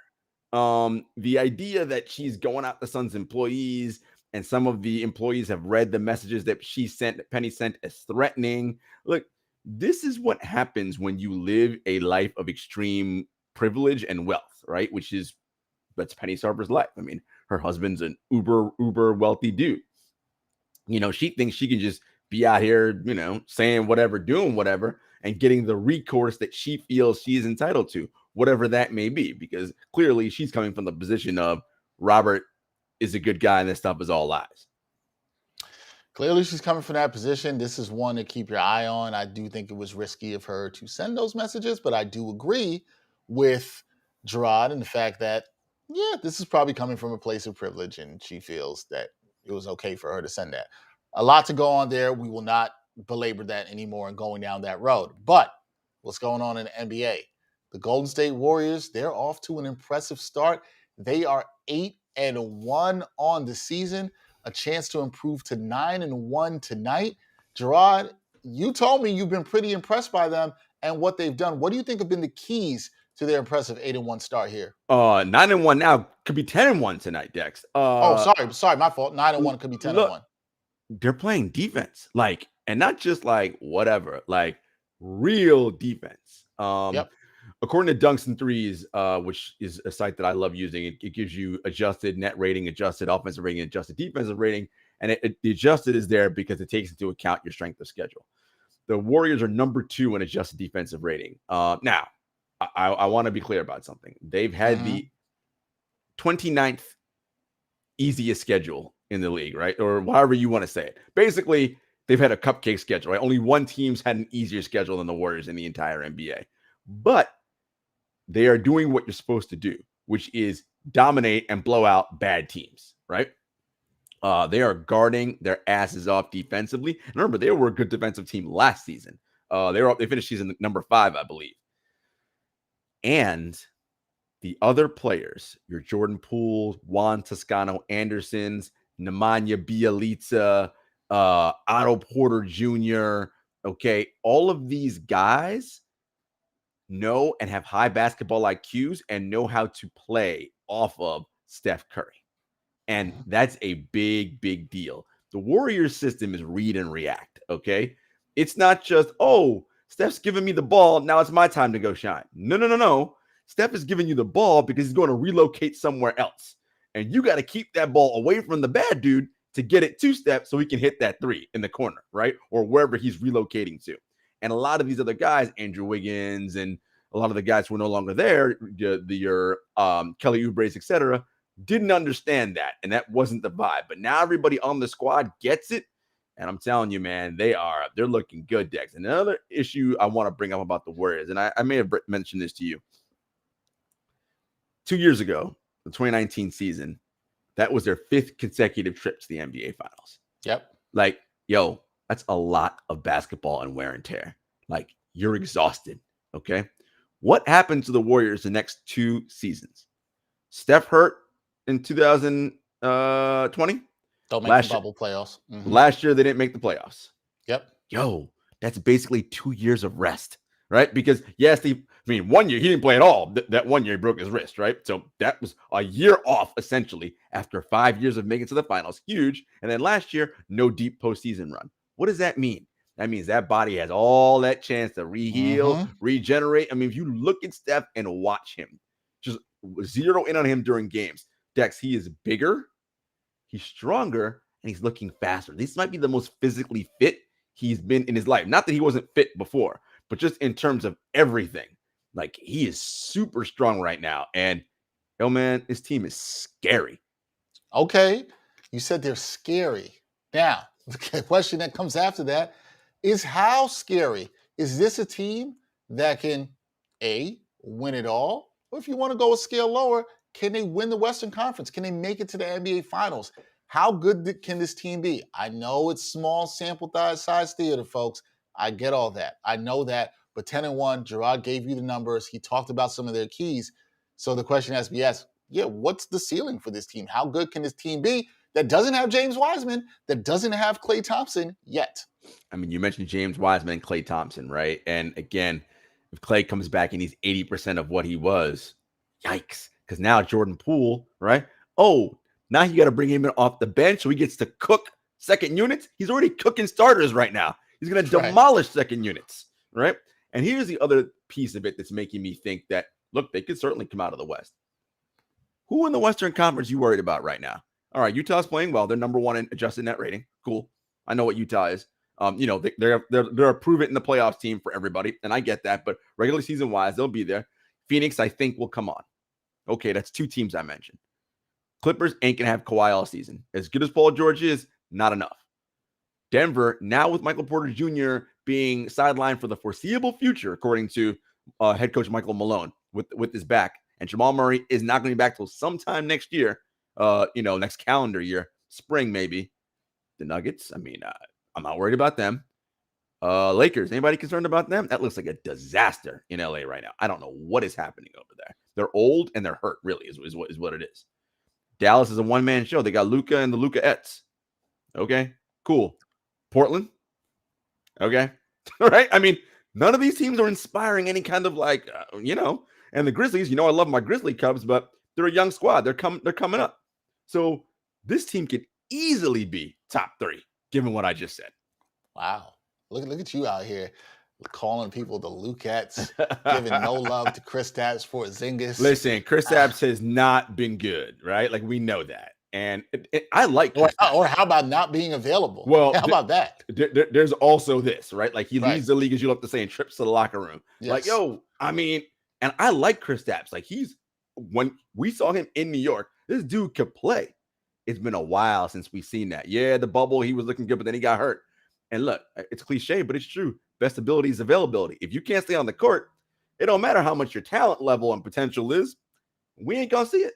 the idea that she's going out to Suns employees and some of the employees have read the messages that Penny sent as threatening. Look, this is what happens when you live a life of extreme privilege and wealth, right? That's Penny Sarver's life. I mean, her husband's an uber wealthy dude. She thinks she can just be out here, saying whatever, doing whatever, and getting the recourse that she feels she's entitled to, whatever that may be, because clearly she's coming from the position of Robert is a good guy and this stuff is all lies. Clearly she's coming from that position. This is one to keep your eye on. I do think it was risky of her to send those messages, but I do agree with Jarod in the fact that, this is probably coming from a place of privilege, and she feels that it was okay for her to send that. A lot to go on there. We will not belabor that anymore and going down that road. But what's going on in the NBA? The Golden State Warriors, they're off to an impressive start. They are 8-1 on the season, a chance to improve to 9-1 tonight. Jarod, you told me you've been pretty impressed by them and what they've done. What do you think have been the keys to their impressive 8-1 start here? 9-1 now could be 10-1 tonight, Dex. Sorry, my fault. 9-1 could be 10-1. They're playing defense, and not just whatever, real defense. Yep. According to Dunks and Threes, which is a site that I love using, it gives you adjusted net rating, adjusted offensive rating, adjusted defensive rating. And the adjusted is there because it takes into account your strength of schedule. The Warriors are number 2 in adjusted defensive rating. Now, I want to be clear about something. They've had the 29th easiest schedule in the league, right? Or however you want to say it. Basically, they've had a cupcake schedule, right? Only one team's had an easier schedule than the Warriors in the entire NBA. But they are doing what you're supposed to do, which is dominate and blow out bad teams, right? They are guarding their asses off defensively. And remember, they were a good defensive team last season. They finished season number 5, I believe. And the other players, your Jordan Poole, Juan Toscano Andersons, Nemanja Bjelica, Otto Porter Jr., okay, all of these guys know and have high basketball IQs and know how to play off of Steph Curry. And that's a big, big deal. The Warriors system is read and react, okay? It's not just, Steph's giving me the ball, now it's my time to go shine. No. Steph is giving you the ball because he's going to relocate somewhere else. And you got to keep that ball away from the bad dude to get it to Steph so he can hit that 3 in the corner, right? Or wherever he's relocating to. And a lot of these other guys, Andrew Wiggins and a lot of the guys who are no longer there, your Kelly Oubre's, etc., didn't understand that. And that wasn't the vibe. But now everybody on the squad gets it. And I'm telling you, man, they're looking good, Dex. And another issue I want to bring up about the Warriors, and I may have mentioned this to you. 2 years ago, the 2019 season, that was their 5th consecutive trip to the NBA Finals. Yep. That's a lot of basketball and wear and tear. You're exhausted, okay? What happened to the Warriors the next 2 seasons? Steph hurt in 2020. Don't make the bubble playoffs. Last year, they didn't make the playoffs. Yep. yo, that's basically 2 years of rest, right? Because yes, 1 year he didn't play at all. That 1 year he broke his wrist, right? So that was a year off essentially after 5 years of making it to the finals. Huge. And then last year, no deep postseason run. What does that mean? That means that body has all that chance to reheal, regenerate. I mean, if you look at Steph and watch him, just zero in on him during games. Dex, he is bigger, he's stronger, and he's looking faster. This might be the most physically fit he's been in his life. Not that he wasn't fit before, but just in terms of everything. Like, he is super strong right now. And, yo, man, this team is scary. Okay. You said they're scary. Now, the question that comes after that is how scary? Is this a team that can, A, win it all? Or if you want to go a scale lower, can they win the Western Conference? Can they make it to the NBA Finals? How good can this team be? I know it's small sample size theater, folks. I get all that. I know that. But 10-1, Jarod gave you the numbers. He talked about some of their keys. So the question has to be asked, what's the ceiling for this team? How good can this team be that doesn't have James Wiseman, that doesn't have Klay Thompson yet? I mean, you mentioned James Wiseman and Klay Thompson, right? And again, if Klay comes back and he's 80% of what he was, yikes. Because now Jordan Poole, right? Oh, now you got to bring him in off the bench so he gets to cook second units. He's already cooking starters right now. He's going to demolish second units, right? And here's the other piece of it that's making me think that, look, they could certainly come out of the West. Who in the Western Conference you worried about right now? All right, Utah's playing well. They're number one in adjusted net rating. Cool. I know what Utah is. They're a prove it in the playoffs team for everybody, and I get that. But regular season wise, they'll be there. Phoenix, I think, will come on. Okay, that's two teams I mentioned. Clippers ain't gonna have Kawhi all season. As good as Paul George is, not enough. Denver, now with Michael Porter Jr. being sidelined for the foreseeable future, according to head coach Michael Malone, with his back, and Jamal Murray is not going to be back till sometime next year. Next calendar year, spring maybe. The Nuggets, I'm not worried about them. Lakers, anybody concerned about them? That looks like a disaster in LA right now. I don't know what is happening over there. They're old and they're hurt, really, is what it is. Dallas is a one-man show. They got Luka and the Luka-ettes. Okay, cool. Portland? Okay. All right. I mean, none of these teams are inspiring any kind of and the Grizzlies, I love my Grizzly Cubs, but they're a young squad. They're coming up. So this team could easily be top 3, given what I just said. Wow. Look at you out here calling people the Lukettes, giving no love to Kristaps Porzingis. Listen, Kristaps has not been good, right? Like, we know that. And I like or how about not being available? Well, how about that? There's also this, right? Like, he leaves the league, as you love to say, and trips to the locker room. Yes. Like, and I like Kristaps. Like, when we saw him in New York, this dude could play. It's been a while since we've seen that. Yeah, the bubble, he was looking good, but then he got hurt. And look, it's cliche, but it's true. Best ability is availability. If you can't stay on the court, it don't matter how much your talent level and potential is. We ain't going to see it.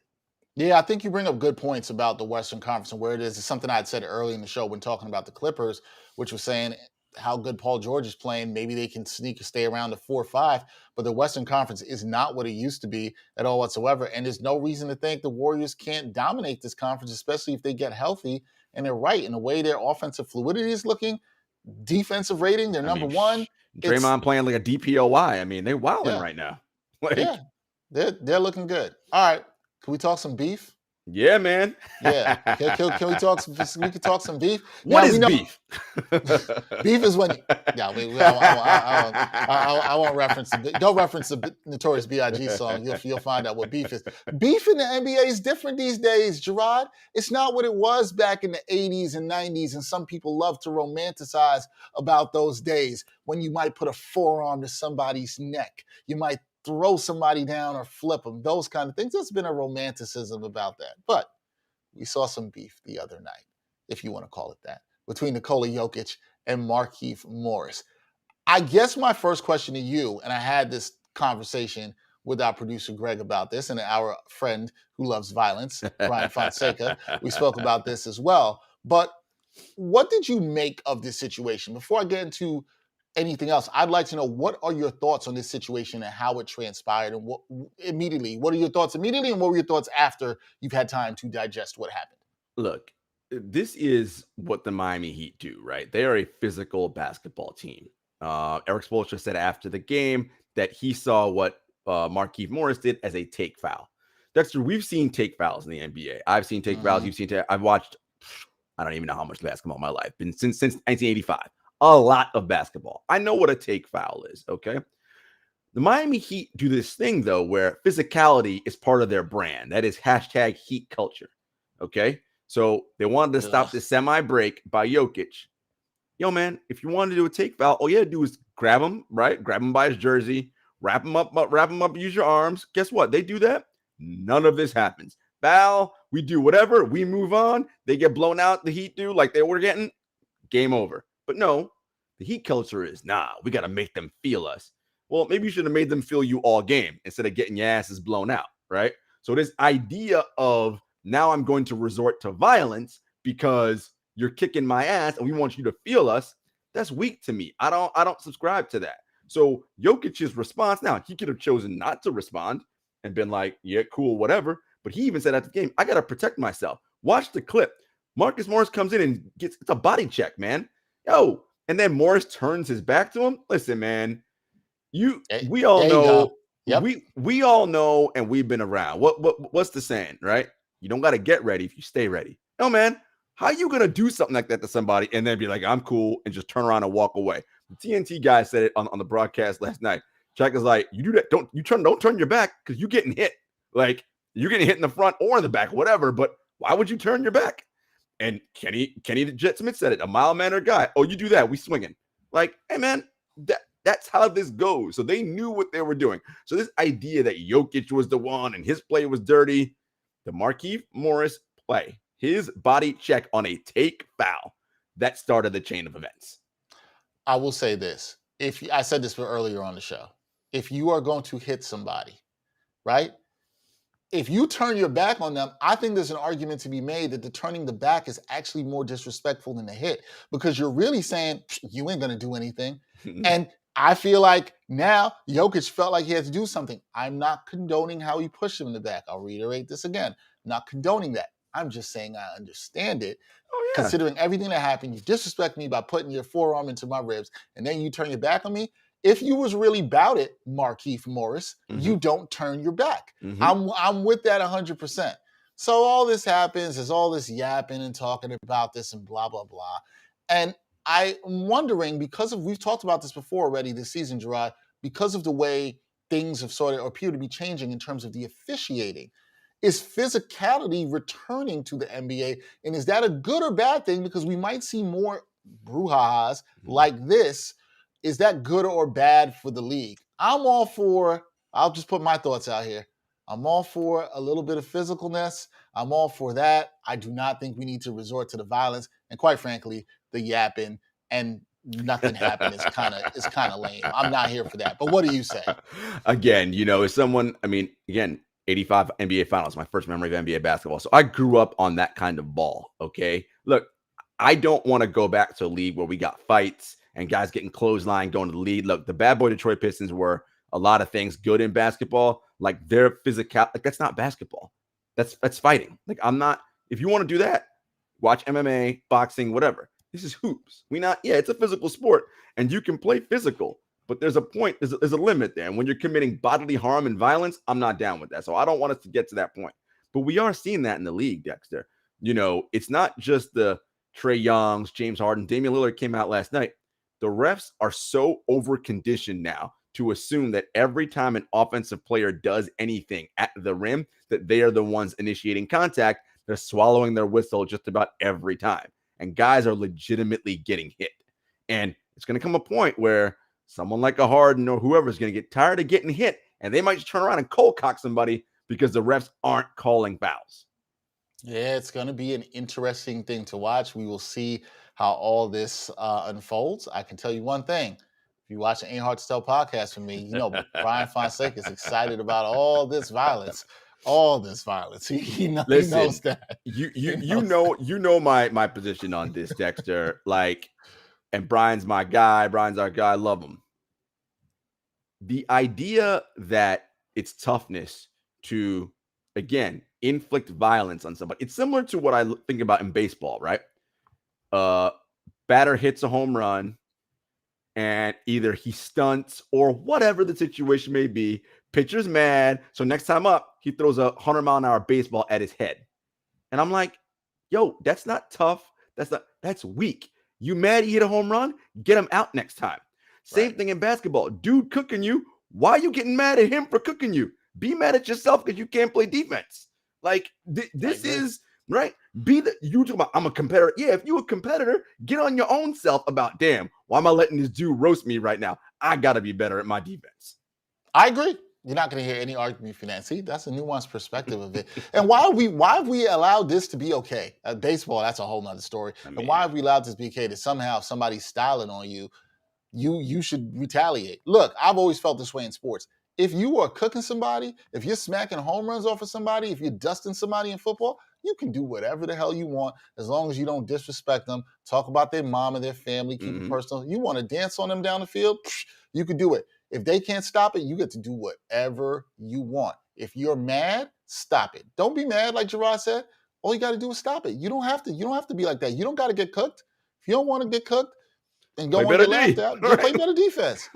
Yeah, I think you bring up good points about the Western Conference and where it is. It's something I had said early in the show when talking about the Clippers, which was saying how good Paul George is playing. Maybe they can stay around the 4 or 5, but the Western Conference is not what it used to be at all whatsoever. And there's no reason to think the Warriors can't dominate this conference, especially if they get healthy. And they're right in the way their offensive fluidity is looking. Defensive rating, they're number one. Draymond playing like a DPOY. They're wilding right now. They're looking good. All right, can we talk some beef? Yeah, man. Yeah. Can we talk some? We can talk some beef. What is beef? Beef is when. I won't reference. Don't reference the Notorious B.I.G. song. You'll find out what beef is. Beef in the NBA is different these days, Jarod. It's not what it was back in the 80s and 90s, and some people love to romanticize about those days when you might put a forearm to somebody's neck. You might throw somebody down or flip them, those kind of things. There's been a romanticism about that. But we saw some beef the other night, if you want to call it that, between Nikola Jokic and Markieff Morris. I guess my first question to you, and I had this conversation with our producer Greg about this, and our friend who loves violence, Brian Fonseca, we spoke about this as well. But what did you make of this situation? Before I get into anything else, I'd like to know, what are your thoughts on this situation and how it transpired, and what are your thoughts immediately, and what were your thoughts after you've had time to digest what happened? Look, this is what the Miami Heat do, right? They are a physical basketball team. Eric Spoelstra said after the game that he saw what Markieff Morris did as a take foul. Dexter, we've seen take fouls in the NBA. I've seen take fouls. You've seen I've watched, I don't even know how much basketball in my life. Been since 1985. A lot of basketball. I know what a take foul is, okay? The Miami Heat do this thing, though, where physicality is part of their brand. That is hashtag Heat culture, okay? So they wanted to stop this semi-break by Jokic. Yo, man, if you wanted to do a take foul, all you had to do is grab him, right? Grab him by his jersey, wrap him up, use your arms. Guess what? They do that. None of this happens. Foul, we do whatever. We move on. They get blown out. The Heat do like they were getting. Game over. But no, the Heat culture is, we got to make them feel us. Well, maybe you should have made them feel you all game instead of getting your asses blown out, right? So this idea of now I'm going to resort to violence because you're kicking my ass and we want you to feel us, that's weak to me. I don't subscribe to that. So Jokic's response, now he could have chosen not to respond and been like, yeah, cool, whatever. But he even said at the game, I got to protect myself. Watch the clip. Marcus Morris comes in and it's a body check, man. Yo, and then Morris turns his back to him. Listen, man, we all know, we all know, and we've been around. What's the saying, right? You don't got to get ready if you stay ready. No, man, how are you gonna do something like that to somebody and then be like, I'm cool, and just turn around and walk away? The TNT guy said it on the broadcast last night. Chuck is like, you do that, don't turn your back because you're getting hit. Like you're getting hit in the front or in the back, whatever. But why would you turn your back? And Kenny the Jet Smith said it, a mild-mannered guy. Oh, you do that, we swinging. Like, hey, man, that's how this goes. So they knew what they were doing. So this idea that Jokic was the one and his play was dirty, the Markieff Morris play, his body check on a take foul, that started the chain of events. I will say this. I said this earlier on the show. If you are going to hit somebody, right? If you turn your back on them, I think there's an argument to be made that the turning the back is actually more disrespectful than the hit because you're really saying, you ain't going to do anything. And I feel like now Jokic felt like he had to do something. I'm not condoning how he pushed him in the back. I'll reiterate this again. I'm not condoning that. I'm just saying I understand it. Oh, yeah. Considering everything that happened, you disrespect me by putting your forearm into my ribs, and then you turn your back on me. If you was really about it, Markieff Morris, you don't turn your back. I'm with that 100%. So all this happens, there's all this yapping and talking about this and blah, blah, blah. And I'm wondering, we've talked about this before already this season, Jarod, because of the way things have sort of appear to be changing in terms of the officiating. Is physicality returning to the NBA? And is that a good or bad thing? Because we might see more brouhahas like this. Is that good or bad for the league? I'll just put my thoughts out here. I'm all for a little bit of physicalness. I'm all for that. I do not think we need to resort to the violence. And quite frankly, the yapping and nothing happened is kind of lame. I'm not here for that. But what do you say? Again, as someone, 85 NBA Finals, my first memory of NBA basketball. So I grew up on that kind of ball, okay? Look, I don't want to go back to a league where we got fights and guys getting clothesline, going to the lead. Look, the bad boy Detroit Pistons were a lot of things good in basketball. Like their physical, like that's not basketball. That's fighting. Like if you want to do that, watch MMA, boxing, whatever. This is hoops. It's a physical sport and you can play physical, but there's a point, there's a limit there. And when you're committing bodily harm and violence, I'm not down with that. So I don't want us to get to that point, but we are seeing that in the league, Dexter. It's not just the Trae Youngs, James Harden, Damian Lillard came out last night. The refs are so over-conditioned now to assume that every time an offensive player does anything at the rim, that they are the ones initiating contact. They're swallowing their whistle just about every time. And guys are legitimately getting hit. And it's going to come a point where someone like a Harden or whoever is going to get tired of getting hit, and they might just turn around and cold cock somebody because the refs aren't calling fouls. Yeah, it's going to be an interesting thing to watch. We will see how all this unfolds. I can tell you one thing. If you watch the Ain't Hard to Tell podcast with me, Brian Fonseca is excited about all this violence. He knows that. You know my position on this, Dexter. And Brian's my guy. Brian's our guy. I love him. The idea that it's toughness to again, inflict violence on somebody. It's similar to what I think about in baseball, right? Batter hits a home run, and either he stunts or whatever the situation may be. Pitcher's mad, so next time up, he throws a 100-mile-an-hour baseball at his head. And I'm like, yo, that's not tough. That's weak. You mad he hit a home run? Get him out next time. Same thing in basketball. Dude cooking you. Why are you getting mad at him for cooking you? Be mad at yourself because you can't play defense. Like, this is, right? You talk about, I'm a competitor. Yeah, if you're a competitor, get on your own self about, damn, why am I letting this dude roast me right now? I got to be better at my defense. I agree. You're not going to hear any argument for that. See, that's a nuanced perspective of it. And why have we allowed this to be okay? Baseball, that's a whole nother story. And why have we allowed this to be okay that somehow if somebody's styling on you, you should retaliate? Look, I've always felt this way in sports. If you are cooking somebody, if you're smacking home runs off of somebody, if you're dusting somebody in football, you can do whatever the hell you want as long as you don't disrespect them, talk about their mom and their family, keep it personal. You want to dance on them down the field, you can do it. If they can't stop it, you get to do whatever you want. If you're mad, stop it. Don't be mad, like Jarod said. All you got to do is stop it. You don't have to be like that. You don't got to get cooked. If you don't want to get cooked and don't want to get laughed at, just play better defense.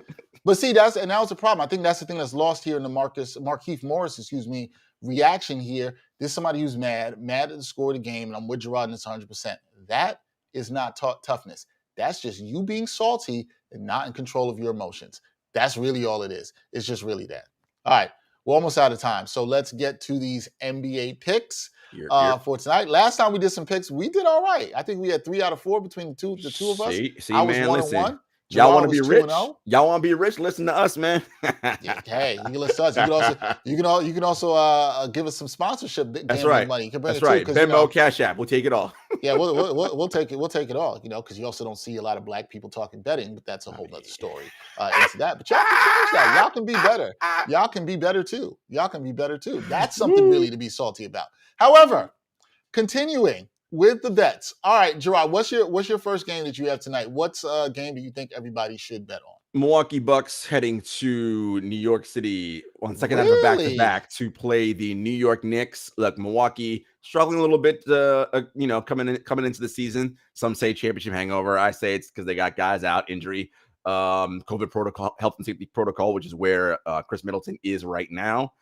But see, that was the problem. I think that's the thing that's lost here in the Markieff Morris, reaction here. There's somebody who's mad at the score of the game, and I'm with Jarod and it's 100%. That is not toughness. That's just you being salty and not in control of your emotions. That's really all it is. It's just really that. All right, we're almost out of time. So let's get to these NBA picks for tonight. Last time we did some picks, we did all right. I think we had 3 out of 4 between the two of us. I was 1-1. Jarod Y'all want to be rich? 2-0. Y'all want to be rich? Listen to us, man. Hey, you can listen to us. You can also give us some sponsorship. That's right. Money. You can bring That's it right. Too, Venmo, Cash App. We'll take it all. Yeah, we'll take it. We'll take it all. Because you also don't see a lot of black people talking betting, but that's a whole other story into that. But y'all can change that. Y'all can be better. Y'all can be better too. That's something really to be salty about. However, continuing with the bets. All right, Jarod, what's your first game that you have tonight? What's a game that you think everybody should bet on? Milwaukee Bucks heading to New York City on second half of back-to-back to play the New York Knicks. Look, Milwaukee struggling a little bit, coming into the season. Some say championship hangover. I say it's because they got guys out, injury, COVID protocol, health and safety protocol, which is where Chris Middleton is right now.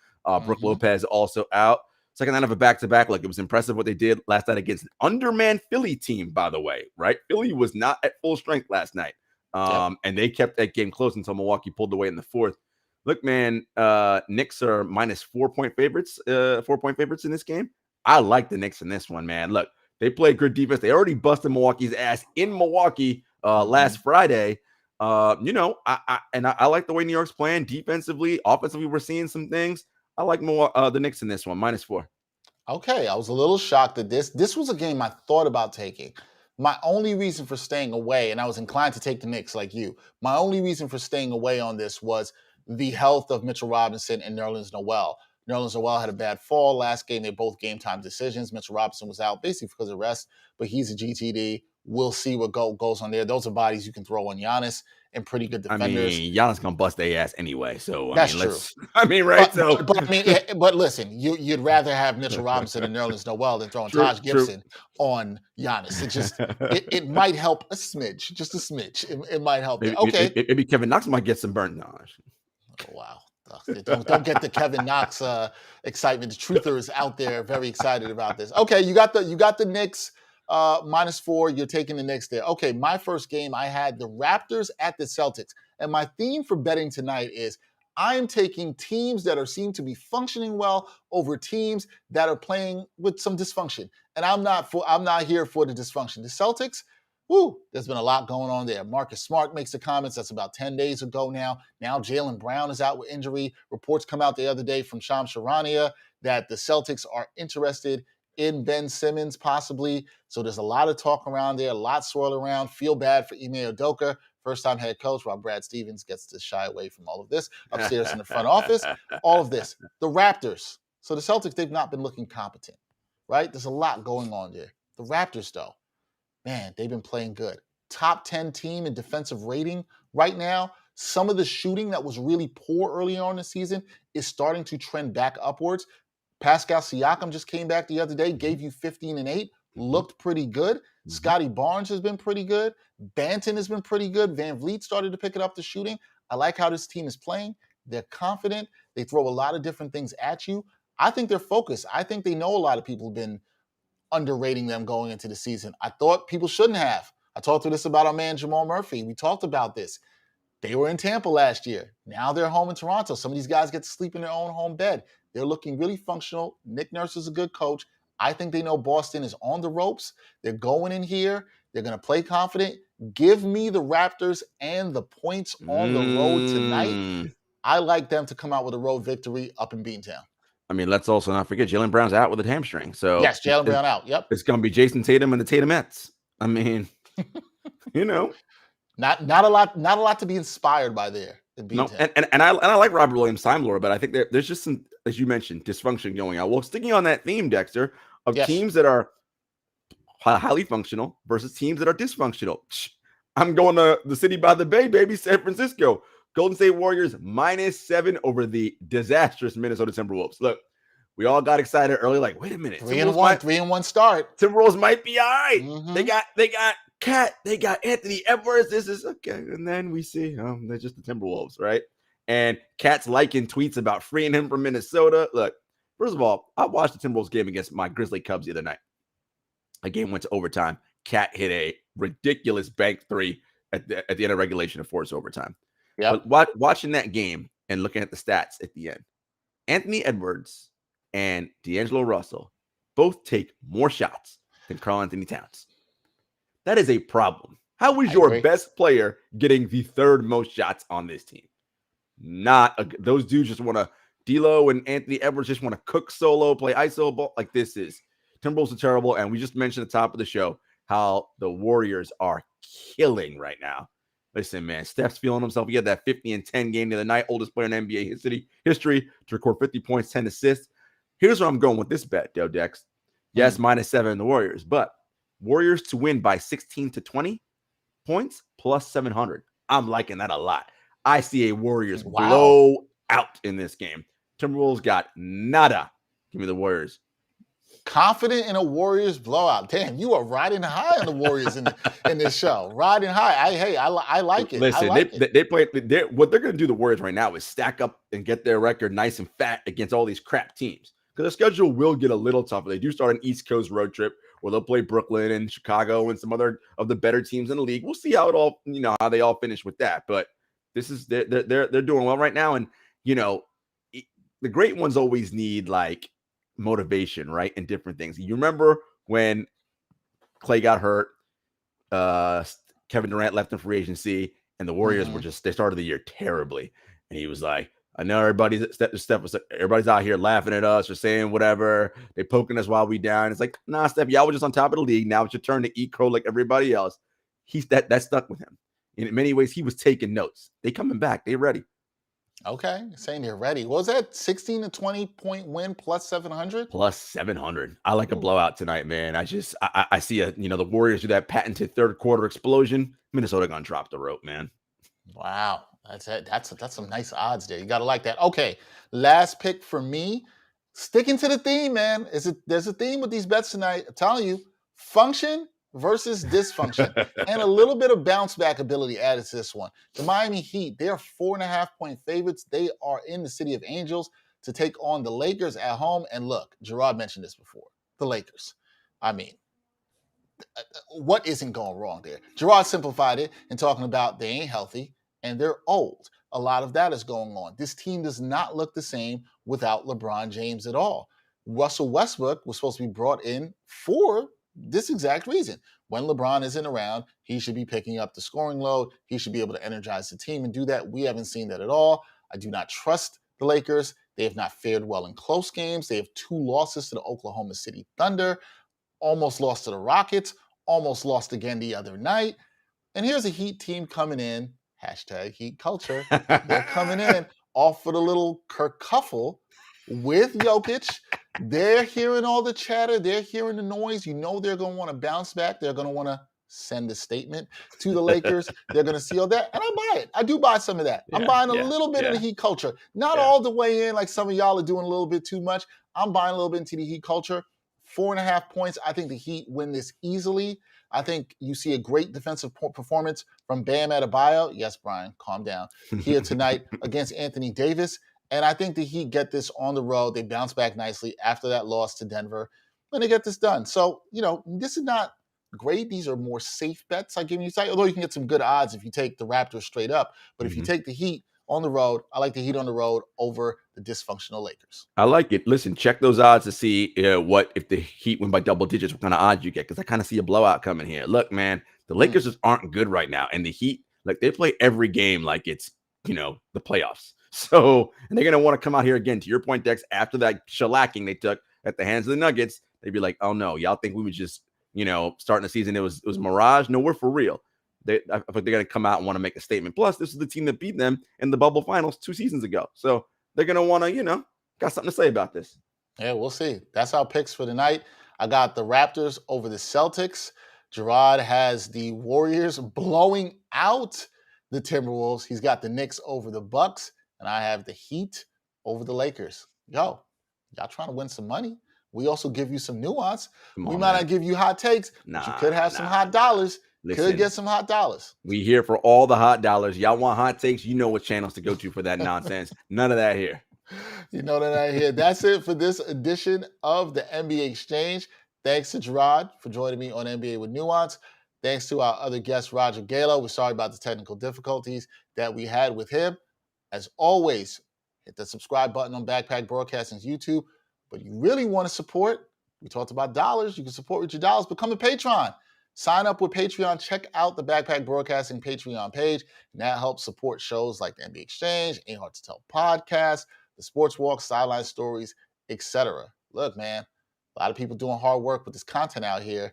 Brook Lopez also out. Second night of a back-to-back. Like, it was impressive what they did last night against an undermanned Philly team, by the way, right? Philly was not at full strength last night. And they kept that game close until Milwaukee pulled away in the fourth. Look, man, Knicks are minus 4-point favorites, 4-point favorites in this game. I like the Knicks in this one, man. Look, they play good defense. They already busted Milwaukee's ass in Milwaukee last Friday. I like the way New York's playing defensively. Offensively, we're seeing some things. I like the Knicks in this one, minus 4. Okay, I was a little shocked at this. This was a game I thought about taking. My only reason for staying away, and I was inclined to take the Knicks like you, my only reason for staying away on this was the health of Mitchell Robinson and Nerlens Noel. Nerlens Noel had a bad fall last game. They're both game-time decisions. Mitchell Robinson was out basically because of rest, but he's a GTD. We'll see what goes on there. Those are bodies you can throw on Giannis and pretty good defenders. I mean, Giannis gonna bust their ass anyway. So that's true. But listen, you'd rather have Mitchell Robinson and Nerlens Noel than throwing Taj Gibson on Giannis. It just it might help a smidge, just a smidge. It might help. Maybe Kevin Knox might get some burnt knowledge. Oh, wow. Don't get the Kevin Knox excitement. The truthers out there very excited about this. Okay, you got the Knicks minus 4. You're taking the Knicks there. Okay, my first game, I had the Raptors at the Celtics. And my theme for betting tonight is I'm taking teams that seem to be functioning well over teams that are playing with some dysfunction. And I'm not here for the dysfunction. The Celtics, there's been a lot going on there. Marcus Smart makes the comments. That's about 10 days ago now. Now Jaylen Brown is out with injury. Reports come out the other day from Shams Charania that the Celtics are interested in Ben Simmons possibly. So there's a lot of talk around there, a lot swirling around. Feel bad for Ime Udoka, first-time head coach, while Brad Stevens gets to shy away from all of this upstairs in the front office. All of this. The Raptors. So the Celtics, they've not been looking competent, right? There's a lot going on there. The Raptors, though, man, they've been playing good. Top 10 team in defensive rating right now. Some of the shooting that was really poor early on in the season is starting to trend back upwards. Pascal Siakam just came back the other day, gave you 15 and 8, looked pretty good. Scotty Barnes has been pretty good. Banton has been pretty good. Van Vliet started to pick it up the shooting. I like how this team is playing. They're confident. They throw a lot of different things at you. I think they're focused. I think they know a lot of people have been underrating them going into the season. I thought people shouldn't have. I talked to this about our man Jamal Murphy. We talked about this. They were in Tampa last year. Now they're home in Toronto. Some of these guys get to sleep in their own home bed. They're looking really functional. Nick Nurse is a good coach. I think they know Boston is on the ropes. They're going in here. They're going to play confident. Give me the Raptors and the points on the road tonight. I like them to come out with a road victory up in Beantown. I mean, let's also not forget Jaylen Brown's out with a hamstring. So yes, Jaylen Brown out. Yep. It's going to be Jason Tatum and the Tatumettes. I mean, you know. Not a lot to be inspired by there. No, and I like Robert Williams' Time Lord, but I think there's just some, as you mentioned, dysfunction going on. Well, sticking on that theme, Dexter, of teams that are highly functional versus teams that are dysfunctional. I'm going to the city by the bay, baby, San Francisco. Golden State Warriors -7 over the disastrous Minnesota Timberwolves. Look, we all got excited early, like, wait a minute. 3-1 start. Timberwolves might be all right. Mm-hmm. They got Cat, they got Anthony Edwards. This is okay. And then we see they're just the Timberwolves, right? And Cat's liking tweets about freeing him from Minnesota. Look, first of all, I watched the Timberwolves game against my Grizzly Cubs the other night. The game went to overtime. Cat hit a ridiculous bank three at the end of regulation to force overtime. Yeah. But watching that game and looking at the stats at the end, Anthony Edwards and D'Angelo Russell both take more shots than Karl Anthony Towns. That is a problem. How is your best player getting the third most shots on this team? Those dudes just want to, D'Lo and Anthony Edwards just want to cook solo, play iso ball. Like this is. Timberwolves are terrible. And we just mentioned at the top of the show how the Warriors are killing right now. Listen, man, Steph's feeling himself. He had that 50 and 10 game the other night, oldest player in NBA history to record 50 points, 10 assists. Here's where I'm going with this bet, Dex. Yes, -7 in the Warriors, but Warriors to win by 16 to 20 points plus 700. I'm liking that a lot. I see a Warriors blowout in this game. Timberwolves got nada. Give me the Warriors. Confident in a Warriors blowout. Damn, you are riding high on the Warriors in this show. Riding high. I like it. Listen, they play. What they're going to do, the Warriors right now, is stack up and get their record nice and fat against all these crap teams. Because the schedule will get a little tougher. They do start an East Coast road trip where they'll play Brooklyn and Chicago and some other of the better teams in the league. We'll see how it all, how they all finish with that. But this is they're doing well right now. And the great ones always need like motivation, right? And different things. You remember when Clay got hurt, Kevin Durant left in free agency, and the Warriors were they started the year terribly. And he was like, I know everybody's out here laughing at us or saying whatever. They poking us while we down. It's like, nah, Steph, y'all were just on top of the league. Now it's your turn to eat crow like everybody else. That stuck with him. In many ways, he was taking notes. They coming back. They ready. Okay, saying they're ready. What was that 16 to 20 point win plus 700? Plus 700. I like a blowout tonight, man. I see the Warriors do that patented third quarter explosion. Minnesota gonna drop the rope, man. Wow. That's some nice odds there. You got to like that. Okay, last pick for me. Sticking to the theme, man. There's a theme with these bets tonight. I'm telling you, function versus dysfunction. And a little bit of bounce back ability added to this one. The Miami Heat, they are 4.5-point favorites. They are in the City of Angels to take on the Lakers at home. And look, Jarod mentioned this before. The Lakers. I mean, what isn't going wrong there? Jarod simplified it in talking about they ain't healthy and they're old. A lot of that is going on. This team does not look the same without LeBron James at all. Russell Westbrook was supposed to be brought in for this exact reason. When LeBron isn't around, he should be picking up the scoring load. He should be able to energize the team and do that. We haven't seen that at all. I do not trust the Lakers. They have not fared well in close games. They have 2 losses to the Oklahoma City Thunder, almost lost to the Rockets, almost lost again the other night. And here's a Heat team coming in, #Heat culture. They're coming in off with a little kerfuffle with Jokic. They're hearing all the chatter. They're hearing the noise. You know they're going to want to bounce back. They're going to want to send a statement to the Lakers. They're going to seal that. And I buy it. I do buy some of that. I'm buying a little bit of the Heat culture. Not all the way in like some of y'all are doing a little bit too much. I'm buying a little bit into the Heat culture. 4.5 points. I think the Heat win this easily. I think you see a great defensive performance from Bam Adebayo. Yes, Brian, calm down. Here tonight against Anthony Davis. And I think the Heat get this on the road. They bounce back nicely after that loss to Denver. And they get this done. So, this is not great. These are more safe bets I give you. Although you can get some good odds if you take the Raptors straight up. But if you take the Heat on the road, I like the Heat on the road over the dysfunctional Lakers. I like it. Listen, check those odds to see what if the Heat win by double digits, what kind of odds you get. Because I kind of see a blowout coming here. Look, man, the Lakers just aren't good right now. And the Heat, like they play every game like it's, the playoffs. So, and they're going to want to come out here again. To your point, Dex, after that shellacking they took at the hands of the Nuggets, they'd be like, oh no, y'all think we was just, starting the season, it was mirage? No, we're for real. I think they're going to come out and want to make a statement. Plus, this is the team that beat them in the bubble finals 2 seasons ago. So they're going to want to, got something to say about this. Yeah, we'll see. That's our picks for tonight. I got the Raptors over the Celtics. Jarod has the Warriors blowing out the Timberwolves. He's got the Knicks over the Bucks. And I have the Heat over the Lakers. Y'all trying to win some money. We also give you some nuance. We might not give you hot takes, but you could have some hot dollars. Listen, could get some hot dollars. We here for all the hot dollars. Y'all want hot takes? You know what channels to go to for that nonsense. None of that here. You know that I hear. That's it for this edition of the NBA Exchange. Thanks to Jarod for joining me on NBA with Nuance. Thanks to our other guest, Roger Galo. We're sorry about the technical difficulties that we had with him. As always, hit the subscribe button on Backpack Broadcasting's YouTube. But you really want to support, we talked about dollars. You can support with your dollars. Become a patron. Sign up with Patreon. Check out the Backpack Broadcasting Patreon page. And that helps support shows like the NBA Exchange, Ain't Hard to Tell podcast, the Sports Walk, Sideline Stories, etc. Look, man, a lot of people doing hard work with this content out here.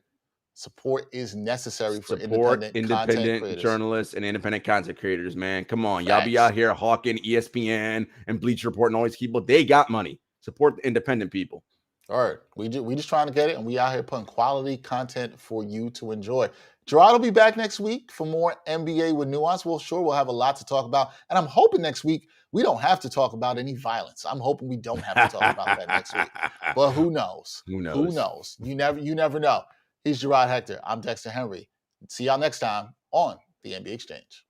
Support is necessary for independent journalists and independent content creators, man. Come on. Y'all be out here hawking ESPN and Bleacher Report and all these people. They got money. Support the independent people. All right. We just trying to get it, and we out here putting quality content for you to enjoy. Jarod will be back next week for more NBA with Nuance. We'll have a lot to talk about. And I'm hoping next week we don't have to talk about any violence. I'm hoping we don't have to talk about that next week. But who knows? Who knows? You never know. He's Jarod Hector. I'm Dexter Henry. See y'all next time on the NBA Exchange.